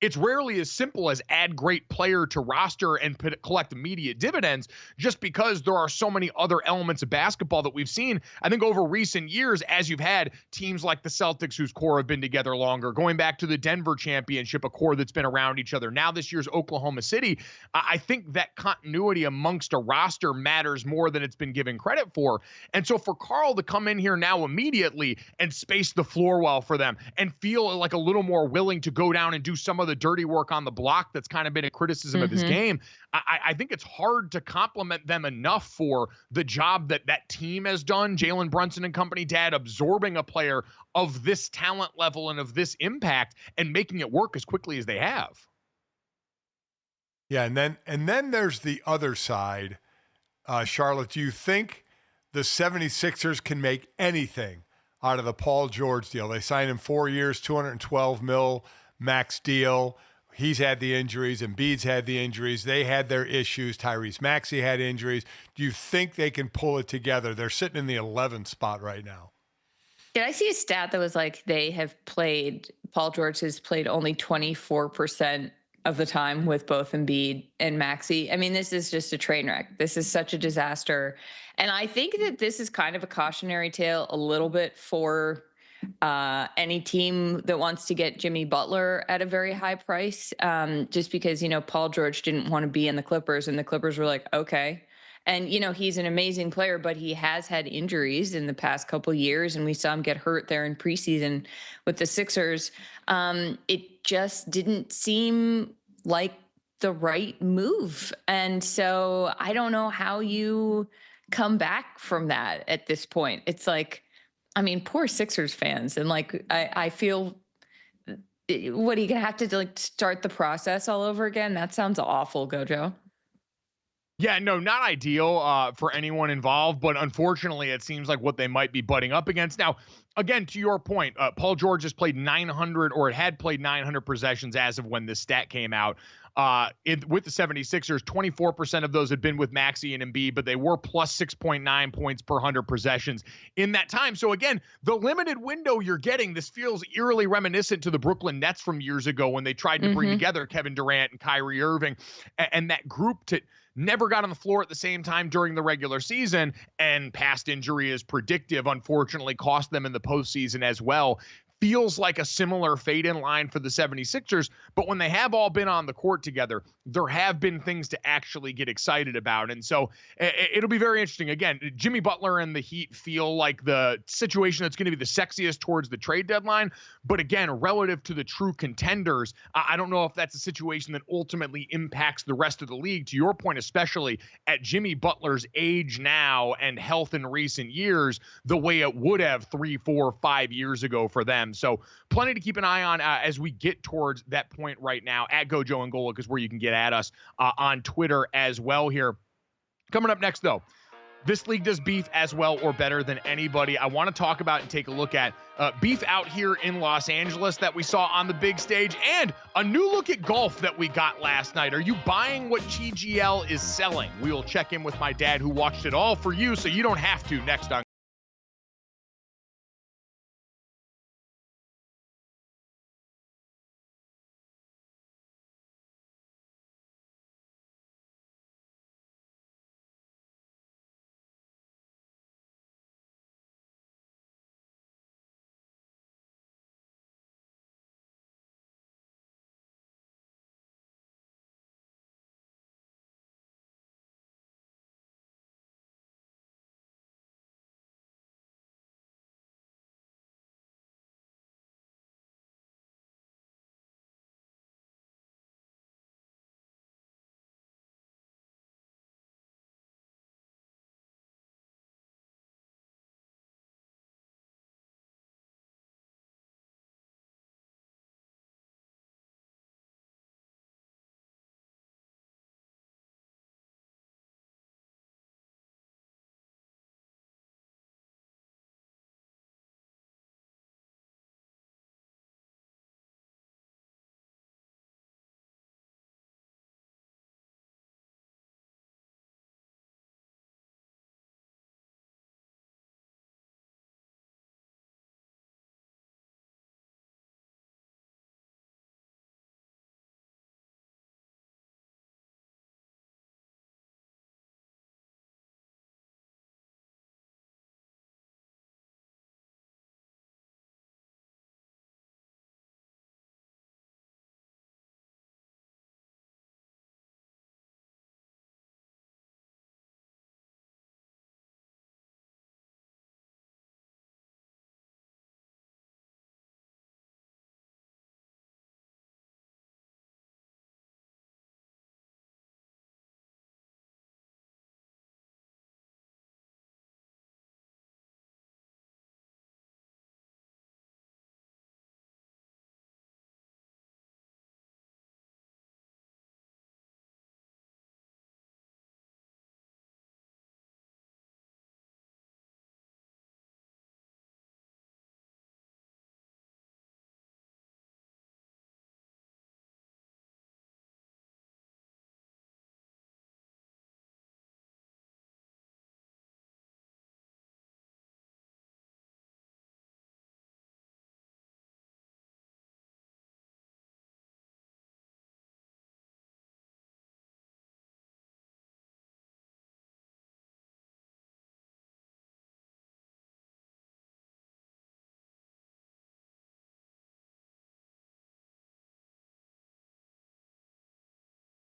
It's rarely as simple as add great player to roster and collect immediate dividends, just because there are so many other elements of basketball that we've seen. I think over recent years, as you've had teams like the Celtics, whose core have been together longer, going back to the Denver championship, a core that's been around each other. Now this year's Oklahoma City, I think that continuity amongst a roster matters more than it's been given credit for. And so for Karl to come in here now immediately and space the floor well for them and feel like a little more willing to go down and do some of the dirty work on the block that's kind of been a criticism of his game, I think it's hard to compliment them enough for the job that team has done, Jalen Brunson and company, Dad, absorbing a player of this talent level and of this impact and making it work as quickly as they have. Yeah, and then there's the other side. Charlotte, do you think the 76ers can make anything out of the Paul George deal? They signed him 4 years, $212 million max deal. He's had the injuries. Embiid's had the injuries. They had their issues. Tyrese Maxey had injuries. Do you think they can pull it together? They're sitting in the 11th spot right now. Did I see a stat that was like Paul George has played only 24% of the time with both Embiid and Maxey? I mean, this is just a train wreck. This is such a disaster. And I think that this is kind of a cautionary tale a little bit for any team that wants to get Jimmy Butler at a very high price, just because, Paul George didn't want to be in the Clippers and the Clippers were like, okay. And, he's an amazing player, but he has had injuries in the past couple of years, and we saw him get hurt there in preseason with the Sixers. It just didn't seem like the right move. And so I don't know how you come back from that at this point. It's like, I mean, poor Sixers fans. And like, I feel, what are you going to have to start the process all over again? That sounds awful, Gojo. Yeah, no, not ideal for anyone involved, but unfortunately, it seems like what they might be butting up against. Now, again, to your point, Paul George has played 900, or it had played 900 possessions as of when this stat came out. With the 76ers, 24% of those had been with Maxey and Embiid, but they were plus 6.9 points per 100 possessions in that time. So again, the limited window you're getting, this feels eerily reminiscent to the Brooklyn Nets from years ago when they tried to bring together Kevin Durant and Kyrie Irving and that group to never got on the floor at the same time during the regular season, and past injury is predictive, unfortunately cost them in the postseason as well. Feels like a similar fate in line for the 76ers, but when they have all been on the court together, there have been things to actually get excited about. And so it'll be very interesting. Again, Jimmy Butler and the Heat feel like the situation that's going to be the sexiest towards the trade deadline. But again, relative to the true contenders, I don't know if that's a situation that ultimately impacts the rest of the league. To your point, especially at Jimmy Butler's age now and health in recent years, the way it would have 3, 4, 5 years ago for them. So plenty to keep an eye on as we get towards that point right now. At GoJo and Golic is where you can get at us on Twitter as well here. Coming up next, though, this league does beef as well or better than anybody. I want to talk about and take a look at beef out here in Los Angeles that we saw on the big stage, and a new look at golf that we got last night. Are you buying what TGL is selling? We will check in with my dad, who watched it all for you so you don't have to, next on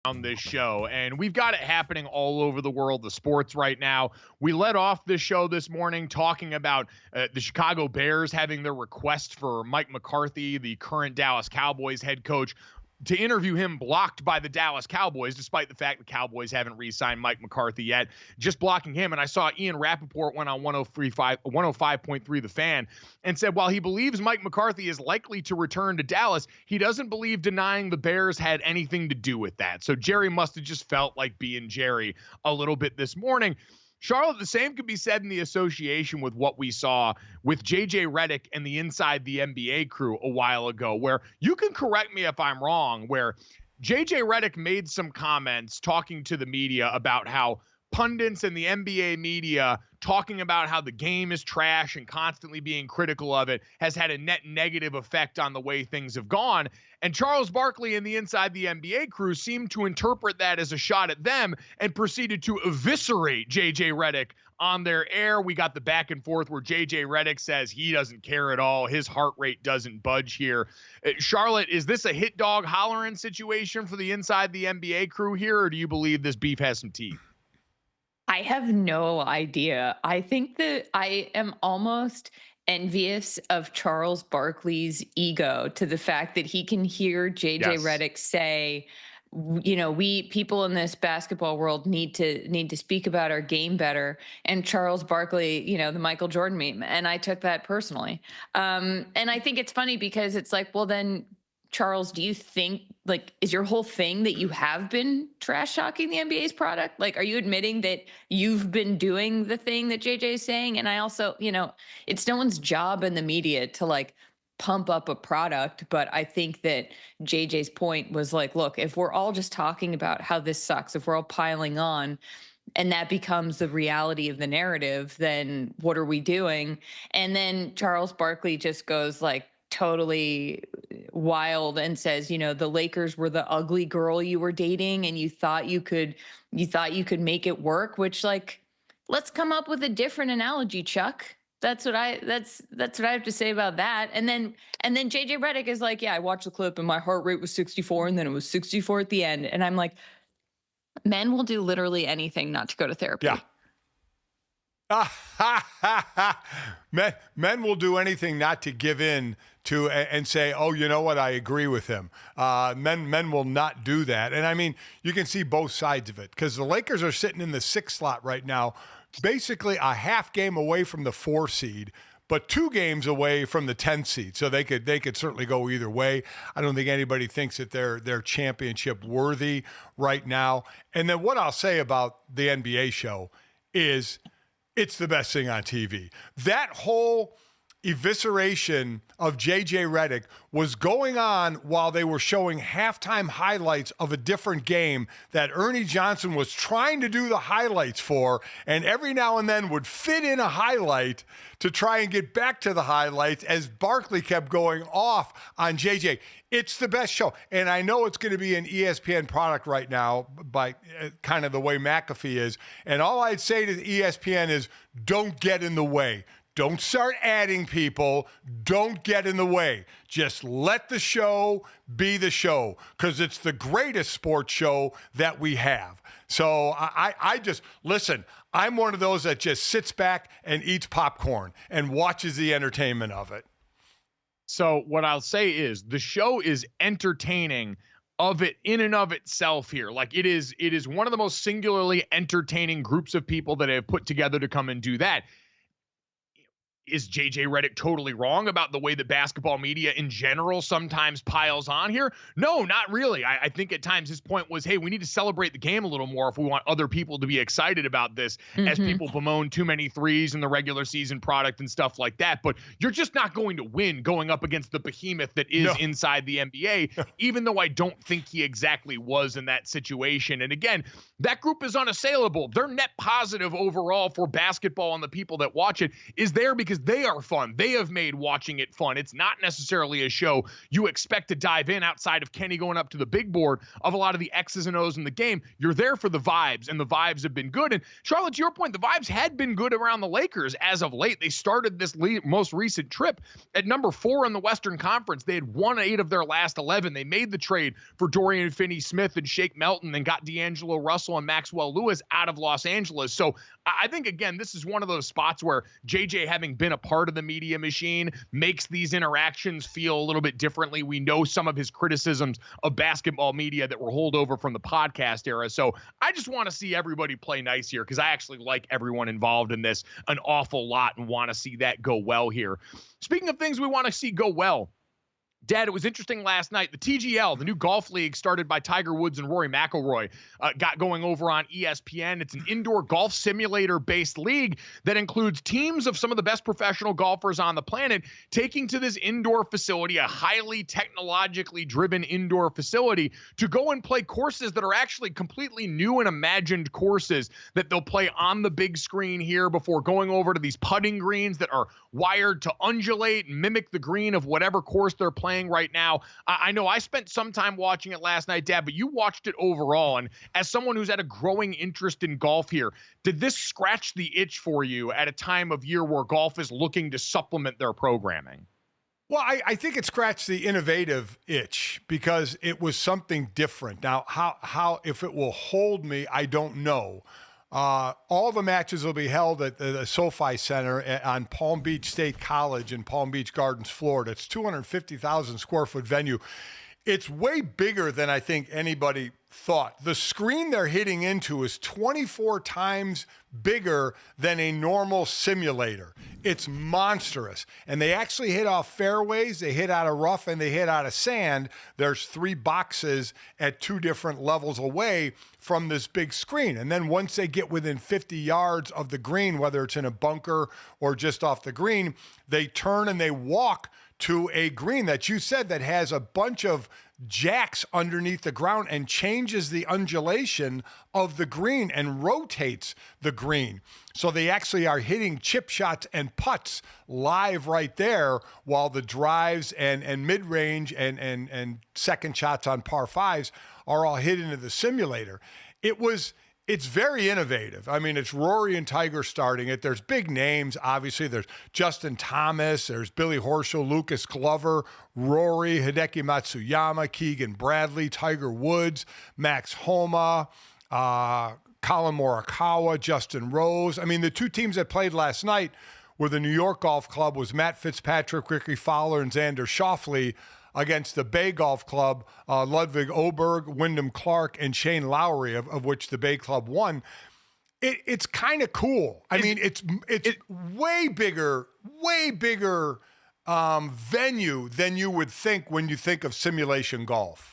on this show, and we've got it happening all over the world of sports right now. We led off this show this morning talking about the Chicago Bears having their request for Mike McCarthy, the current Dallas Cowboys head coach, to interview him blocked by the Dallas Cowboys, despite the fact the Cowboys haven't re-signed Mike McCarthy yet, just blocking him. And I saw Ian Rappaport went on 105.3 The Fan and said, while he believes Mike McCarthy is likely to return to Dallas, he doesn't believe denying the Bears had anything to do with that. So Jerry must have just felt like being Jerry a little bit this morning. Charlotte, the same could be said in the association with what we saw with JJ Redick and the Inside the NBA crew a while ago, where you can correct me if I'm wrong, where JJ Redick made some comments talking to the media about how pundits and the NBA media talking about how the game is trash and constantly being critical of it has had a net negative effect on the way things have gone. And Charles Barkley and the Inside the NBA crew seemed to interpret that as a shot at them and proceeded to eviscerate JJ Redick on their air. We got the back and forth where JJ Redick says he doesn't care at all. His heart rate doesn't budge here. Charlotte, is this a hit dog hollering situation for the Inside the NBA crew here, or do you believe this beef has some teeth? I have no idea. I think that I am almost envious of Charles Barkley's ego to the fact that he can hear JJ Redick say, you know, we people in this basketball world need to speak about our game better. And Charles Barkley, you know, the Michael Jordan meme. And I took that personally. And I think it's funny because it's like, well, then, Charles, do you think, like, is your whole thing that you have been trash talking the NBA's product? Like, are you admitting that you've been doing the thing that JJ is saying? And I also, you know, it's no one's job in the media to like pump up a product. But I think that JJ's point was like, look, if we're all just talking about how this sucks, if we're all piling on, and that becomes the reality of the narrative, then what are we doing? And then Charles Barkley just goes like, totally wild and says, you know, the Lakers were the ugly girl you were dating and you thought you could make it work, which, like, let's come up with a different analogy, Chuck. That's what I have to say about that. And then JJ Redick is like, yeah, I watched the clip and my heart rate was 64 and then it was 64 at the end. And I'm like, men will do literally anything not to go to therapy. Yeah. Men will do anything not to give in to and say, oh, you know what, I agree with him. Men will not do that. And I mean, you can see both sides of it because the Lakers are sitting in the 6th slot right now, basically a half game away from the 4 seed, but 2 games away from the 10th seed. So they could certainly go either way. I don't think anybody thinks that they're championship worthy right now. And then what I'll say about the NBA show is it's the best thing on TV. That whole evisceration of JJ Redick was going on while they were showing halftime highlights of a different game that Ernie Johnson was trying to do the highlights for, and every now and then would fit in a highlight to try and get back to the highlights as Barkley kept going off on JJ. It's the best show. And I know it's going to be an ESPN product right now by kind of the way McAfee is. And all I'd say to ESPN is don't get in the way. Don't start adding people. Don't get in the way. Just let the show be the show because it's the greatest sports show that we have. So I just, listen, I'm one of those that just sits back and eats popcorn and watches the entertainment of it. So what I'll say is the show is entertaining of it in and of itself here. Like it is one of the most singularly entertaining groups of people that have put together to come and do that. Is JJ Redick totally wrong about the way the basketball media in general sometimes piles on here? No, not really. I think at times his point was, hey, we need to celebrate the game a little more if we want other people to be excited about this, as people bemoan too many threes in the regular season product and stuff like that. But you're just not going to win going up against the behemoth that is Inside the NBA, even though I don't think he exactly was in that situation. And again, that group is unassailable. Their net positive overall for basketball and the people that watch it is there because because they are fun. They have made watching it fun. It's not necessarily a show you expect to dive in outside of Kenny going up to the big board of a lot of the X's and O's in the game. You're there for the vibes, and the vibes have been good. And Charlotte, to your point, the vibes had been good around the Lakers as of late. They started this most recent trip at number 4 in the Western Conference. They had won 8 of their last 11. They made the trade for Dorian Finney-Smith and Shake Melton and got D'Angelo Russell and Maxwell Lewis out of Los Angeles. So I think, again, this is one of those spots where JJ, having been a part of the media machine, makes these interactions feel a little bit differently. We know some of his criticisms of basketball media that were holdover from the podcast era. So I just want to see everybody play nice here because I actually like everyone involved in this an awful lot and want to see that go well here. Speaking of things we want to see go well, Dad, it was interesting last night. The TGL, the new golf league started by Tiger Woods and Rory McIlroy, got going over on ESPN. It's an indoor golf simulator-based league that includes teams of some of the best professional golfers on the planet taking to this indoor facility, a highly technologically driven indoor facility, to go and play courses that are actually completely new and imagined courses that they'll play on the big screen here before going over to these putting greens that are wired to undulate and mimic the green of whatever course they're playing right now. I know I spent some time watching it last night, Dad, but you watched it overall. And as someone who's had a growing interest in golf here, did this scratch the itch for you at a time of year where golf is looking to supplement their programming? Well, I think it scratched the innovative itch because it was something different. Now, how if it will hold me, I don't know. All the matches will be held at the SoFi Center on Palm Beach State College in Palm Beach Gardens, Florida. It's 250,000 square foot venue. It's way bigger than I think anybody thought. The screen they're hitting into is 24 times bigger than a normal simulator. It's monstrous. And they actually hit off fairways, they hit out of rough, and they hit out of sand. There's 3 boxes at 2 different levels away from this big screen. And then once they get within 50 yards of the green, whether it's in a bunker or just off the green, they turn and they walk to a green that you said that has a bunch of jacks underneath the ground and changes the undulation of the green and rotates the green. So they actually are hitting chip shots and putts live right there while the drives and mid-range and second shots on par 5s are all hit into the simulator. It's very innovative. I mean, it's Rory and Tiger starting it. There's big names, obviously. There's Justin Thomas, there's Billy Horschel, Lucas Glover, Rory, Hideki Matsuyama, Keegan Bradley, Tiger Woods, Max Homa, Colin Morikawa, Justin Rose. I mean, the 2 teams that played last night were the New York Golf Club was Matt Fitzpatrick, Ricky Fowler, and Xander Schauffele, against the Bay Golf Club, Ludwig Oberg, Wyndham Clark, and Shane Lowry, of which the Bay Club won. It's kind of cool. I mean, it's way bigger venue than you would think when you think of simulation golf.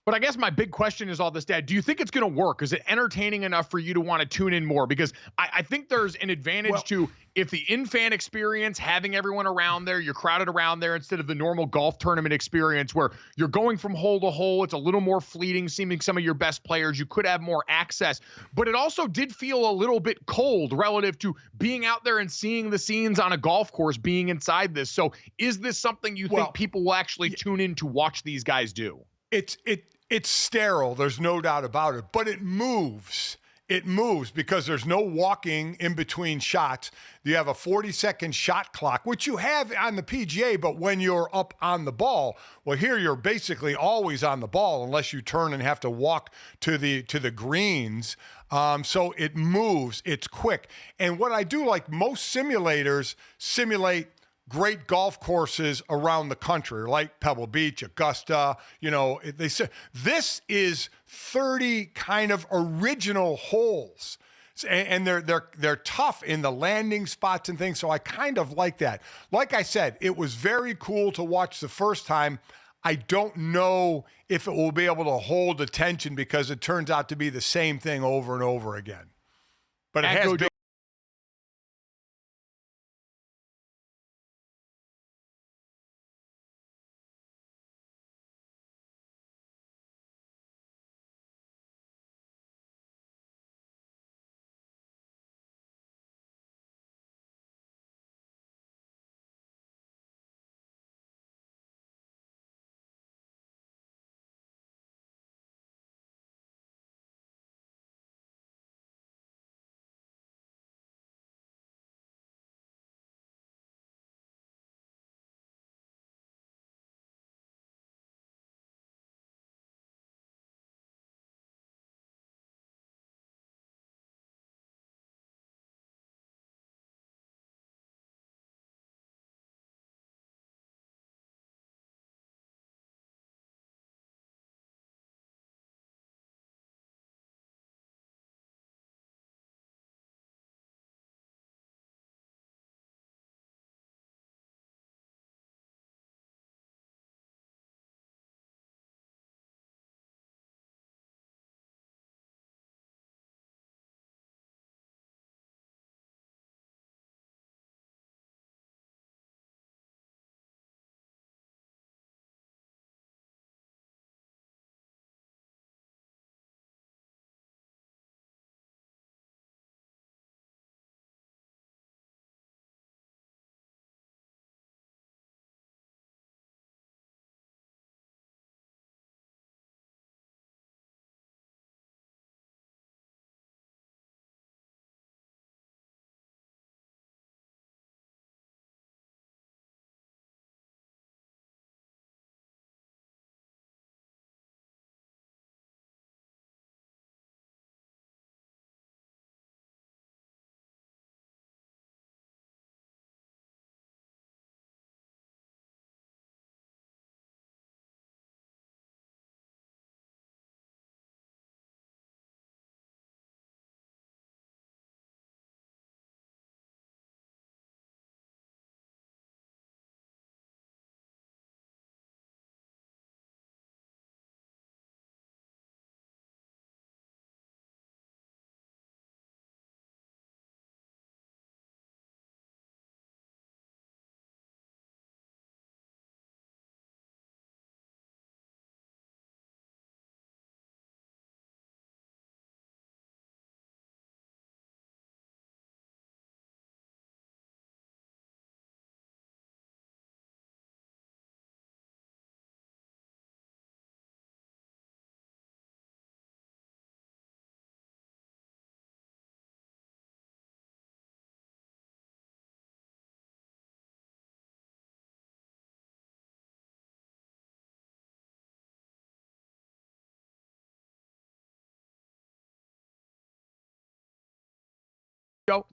But I guess my big question is all this, Dad. Do you think it's going to work? Is it entertaining enough for you to want to tune in more? Because I think there's an advantage to if the in-fan experience, having everyone around there, you're crowded around there instead of the normal golf tournament experience where you're going from hole to hole. It's a little more fleeting, seeming some of your best players. You could have more access. But it also did feel a little bit cold relative to being out there and seeing the scenes on a golf course, being inside this. So is this something you think people will actually tune in to watch these guys do? It's sterile, there's no doubt about it, but it moves. It moves because there's no walking in between shots. You have a 40-second shot clock, which you have on the PGA, but when you're up on the ball, well, here you're basically always on the ball unless you turn and have to walk to the greens. So it moves, it's quick. And what I do like, most simulators simulate great golf courses around the country, like Pebble Beach, Augusta. You know, they say this is 30 kind of original holes, and they're tough in the landing spots and things. So I kind of like that. Like I said, it was very cool to watch the first time. I don't know if it will be able to hold attention because it turns out to be the same thing over and over again. But it has been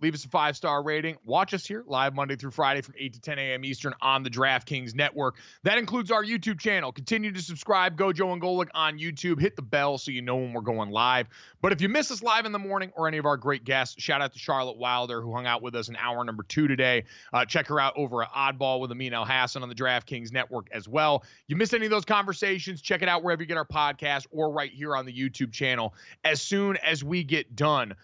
leave us a 5-star rating. Watch us here live Monday through Friday from 8 to 10 a.m. Eastern on the DraftKings Network. That includes our YouTube channel. Continue to subscribe, GoJo and Golic on YouTube. Hit the bell so you know when we're going live. But if you miss us live in the morning or any of our great guests, shout out to Charlotte Wilder, who hung out with us in hour number 2 today. Check her out over at Oddball with Amin El Hassan on the DraftKings Network as well. You miss any of those conversations, check it out wherever you get our podcast or right here on the YouTube channel as soon as we get done.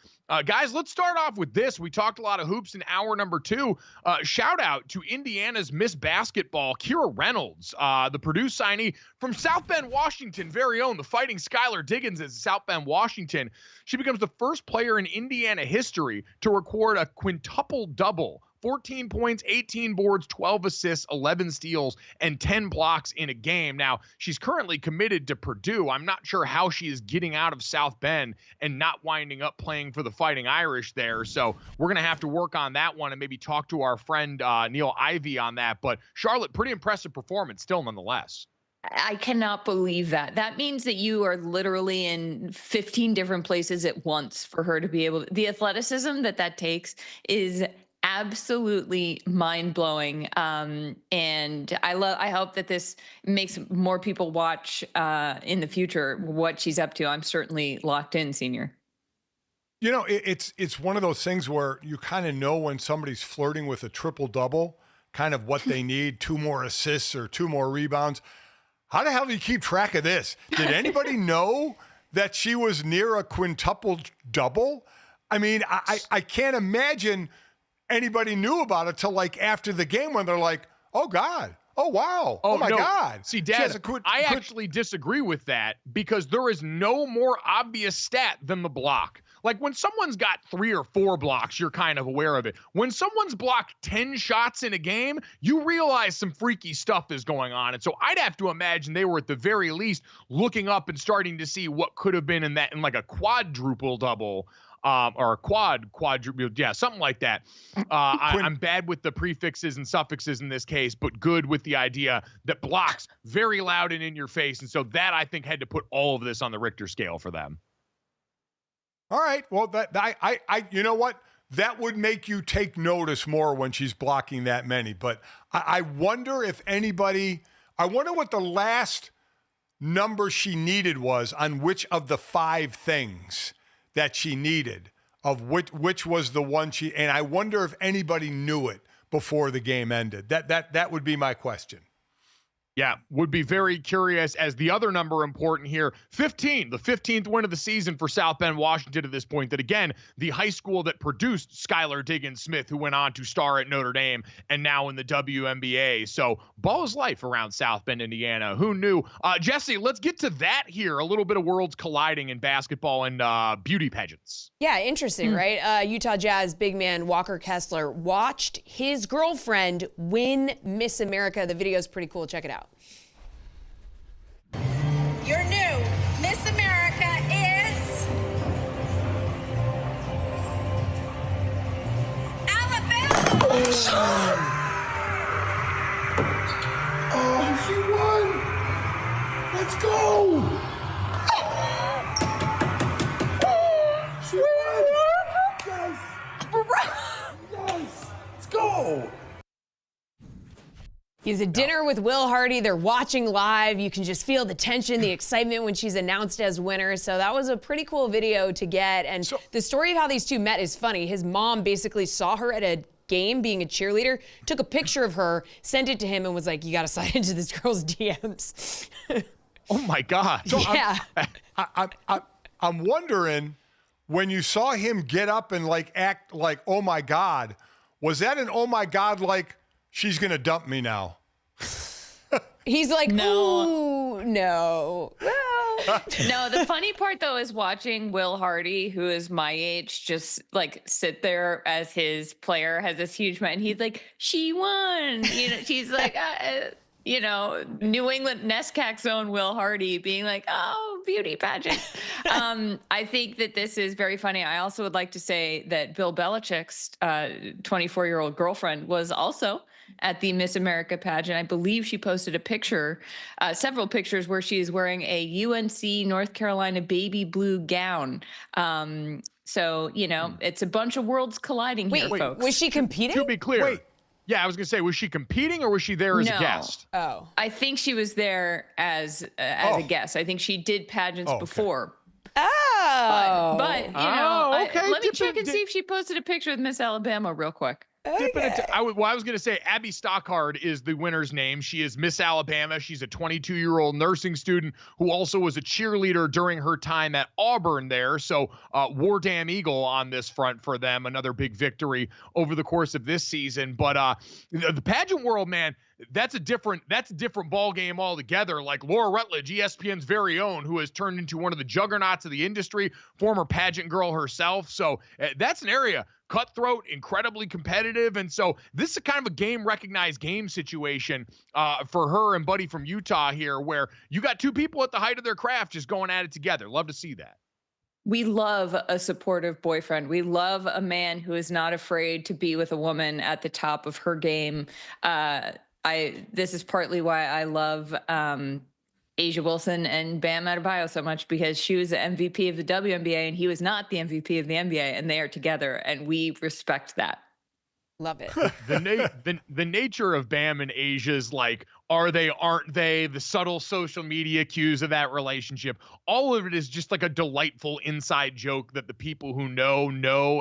Guys, let's start off with this. We talked a lot of hoops in hour number 2. Shout out to Indiana's Miss Basketball, Kira Reynolds, the Purdue signee from South Bend, Washington, very own, the Fighting Skylar Diggins is South Bend, Washington. She becomes the first player in Indiana history to record a quintuple double. 14 points, 18 boards, 12 assists, 11 steals, and 10 blocks in a game. Now, she's currently committed to Purdue. I'm not sure how she is getting out of South Bend and not winding up playing for the Fighting Irish there. So we're going to have to work on that one and maybe talk to our friend Neil Ivey on that. But Charlotte, pretty impressive performance still nonetheless. I cannot believe that. That means that you are literally in 15 different places at once for her to be able to, the athleticism that takes is absolutely mind-blowing. And I hope that this makes more people watch in the future what she's up to. I'm certainly locked in, Senior. You know, it's one of those things where you kind of know when somebody's flirting with a triple-double, kind of what they need, 2 more assists or 2 more rebounds. How the hell do you keep track of this? Did anybody know that she was near a quintuple double? I mean, I can't imagine anybody knew about it till like after the game when they're like, oh God, oh wow, oh my God. See, Dad, I actually disagree with that because there is no more obvious stat than the block. Like when someone's got 3 or 4 blocks, you're kind of aware of it. When someone's blocked 10 shots in a game, you realize some freaky stuff is going on. And so I'd have to imagine they were at the very least looking up and starting to see what could have been in like a quadruple double. Or a quadruple, yeah, something like that. I'm bad with the prefixes and suffixes in this case, but good with the idea that blocks very loud and in your face. And so that I think had to put all of this on the Richter scale for them. All right. Well, you know what? That would make you take notice more when she's blocking that many. But I wonder if I wonder what the last number she needed was on which of the 5 things that she needed, of which was the one and I wonder if anybody knew it before the game ended. That would be my question. Yeah, would be very curious as the other number important here, 15, the 15th win of the season for South Bend, Washington at this point. That again, the high school that produced Skylar Diggins Smith, who went on to star at Notre Dame and now in the WNBA. So ball is life around South Bend, Indiana. Who knew? Jesse, let's get to that here. A little bit of worlds colliding in basketball and beauty pageants. Yeah, interesting, right? Utah Jazz big man Walker Kessler watched his girlfriend win Miss America. The video is pretty cool. Check it out. Your new Miss America is Alabama. Oh, she won. Let's go. She won. Yes. Yes. Let's go. He's at dinner with Will Hardy. They're watching live. You can just feel the tension, the excitement when she's announced as winner. So that was a pretty cool video to get. And the story of how these two met is funny. His mom basically saw her at a game being a cheerleader, took a picture of her, sent it to him, and was like, you got to slide into this girl's DMs. Oh, my God. So yeah. I'm wondering, when you saw him get up and like act like, oh, my God, was that an oh, my God, like, she's going to dump me now? He's like, No. ooh, no. No, the funny part though is watching Will Hardy, who is my age, just like sit there as his player has this huge man. He's like, she won. You know, she's like, you know, New England NESCAC zone Will Hardy being like, oh, beauty pageant. I think that this is very funny. I also would like to say that Bill Belichick's 24-year-old girlfriend was also at the Miss America pageant. I believe she posted a picture, several pictures where she is wearing a UNC North Carolina baby blue gown. So, it's a bunch of worlds colliding here, folks. Was she competing? To be clear. Yeah, I was going to say, was she competing or was she there as a guest? Oh. I think she was there as a guest. I think she did pageants before. Oh. But okay. let me check and see if she posted a picture with Miss Alabama real quick. I was going to say Abby Stockhard is the winner's name. She is Miss Alabama. She's a 22-year-old nursing student who also was a cheerleader during her time at Auburn there. So War Damn Eagle on this front for them. Another big victory over the course of this season. But the pageant world, man, that's a different ball game altogether. Like Laura Rutledge, ESPN's very own, who has turned into one of the juggernauts of the industry, former pageant girl herself. So that's an area cutthroat, incredibly competitive. And so this is kind of a game recognized game situation for her and Buddy from Utah here, where you got two people at the height of their craft just going at it together. Love to see that. We love a supportive boyfriend. We love a man who is not afraid to be with a woman at the top of her game. This is partly why I love Asia Wilson and Bam Adebayo so much, because she was the MVP of the WNBA and he was not the MVP of the NBA, and they are together, and we respect that. Love it. The nature of Bam and Asia's like, are they, aren't they, the subtle social media cues of that relationship, all of it is just like a delightful inside joke that the people who know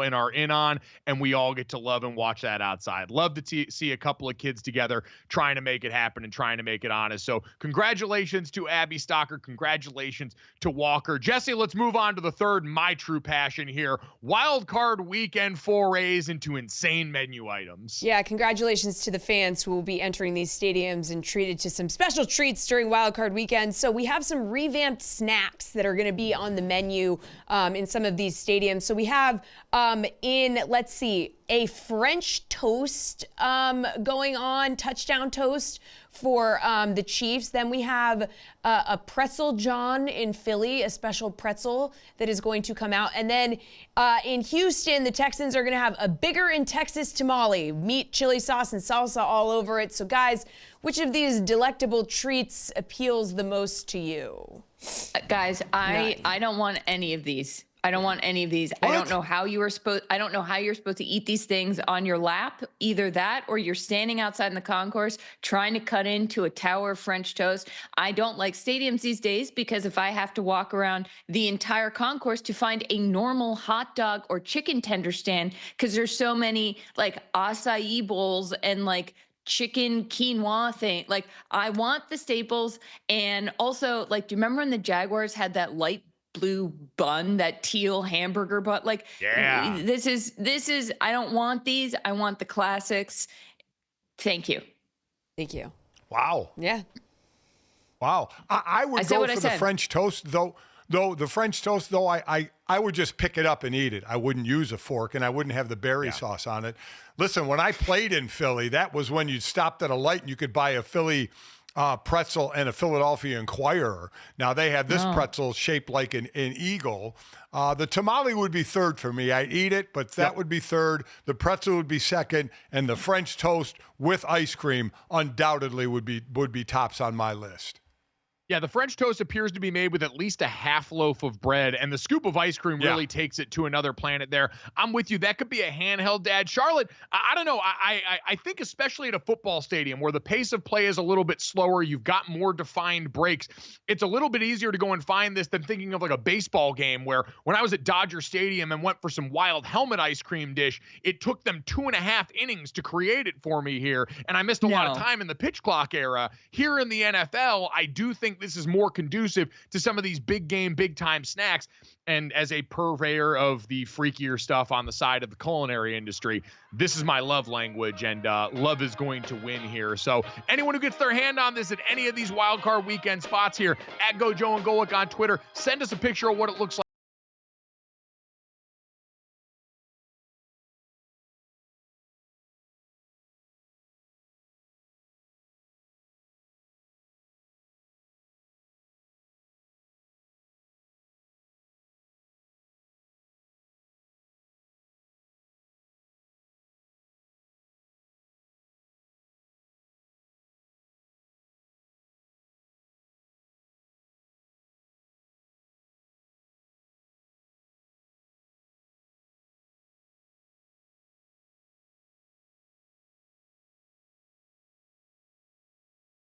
and are in on, and we all get to love and watch that outside. Love to see a couple of kids together trying to make it happen and trying to make it honest. So congratulations to Abby Stocker. Congratulations to Walker. Jesse, let's move on to the third My True Passion here. Wild card weekend forays into insane menu items. Yeah, congratulations to the fans who will be entering these stadiums and treated to some special treats during wildcard weekend. So we have some revamped snacks that are going to be on the menu in some of these stadiums. So we have let's see, a French toast going on, touchdown toast for the Chiefs. Then we have a pretzel John in Philly, a special pretzel that is going to come out. And then in Houston, the Texans are going to have a bigger in Texas tamale, meat, chili sauce, and salsa all over it. So guys, which of these delectable treats appeals the most to you? Guys, I don't want any of these. I don't want any of these. What? I don't know how you're supposed to eat these things on your lap. Either that or you're standing outside in the concourse trying to cut into a tower of French toast. I don't like stadiums these days because if I have to walk around the entire concourse to find a normal hot dog or chicken tender stand, because there's so many like acai bowls and like chicken quinoa thing. Like I want the staples. And also, like, do you remember when the Jaguars had that light blue bun, that teal hamburger bun? Like, yeah, this is, I don't want these. I want the classics. Thank you. Thank you. Wow. Yeah. Wow. I would go for the French toast, though. The French toast, though, I would just pick it up and eat it. I wouldn't use a fork, and I wouldn't have the berry sauce on it. Listen, when I played in Philly, that was when you stopped at a light and you could buy a Philly pretzel and a Philadelphia Inquirer. Now they have this pretzel shaped like an eagle. The tamale would be third for me. I'd eat it, but that would be third. The pretzel would be second, and the French toast with ice cream undoubtedly would be tops on my list. Yeah, the French toast appears to be made with at least a half loaf of bread, and the scoop of ice cream really takes it to another planet there. I'm with you. That could be a handheld dad. Charlotte, I don't know. I think especially at a football stadium where the pace of play is a little bit slower, you've got more defined breaks. It's a little bit easier to go and find this than thinking of like a baseball game where when I was at Dodger Stadium and went for some wild helmet ice cream dish, it took them 2.5 innings to create it for me here, and I missed a lot of time in the pitch clock era. Here in the NFL, I do think this is more conducive to some of these big game, big time snacks. And as a purveyor of the freakier stuff on the side of the culinary industry, this is my love language, and love is going to win here. So anyone who gets their hand on this at any of these wild card weekend spots here at GoJo and Golic on Twitter, send us a picture of what it looks like.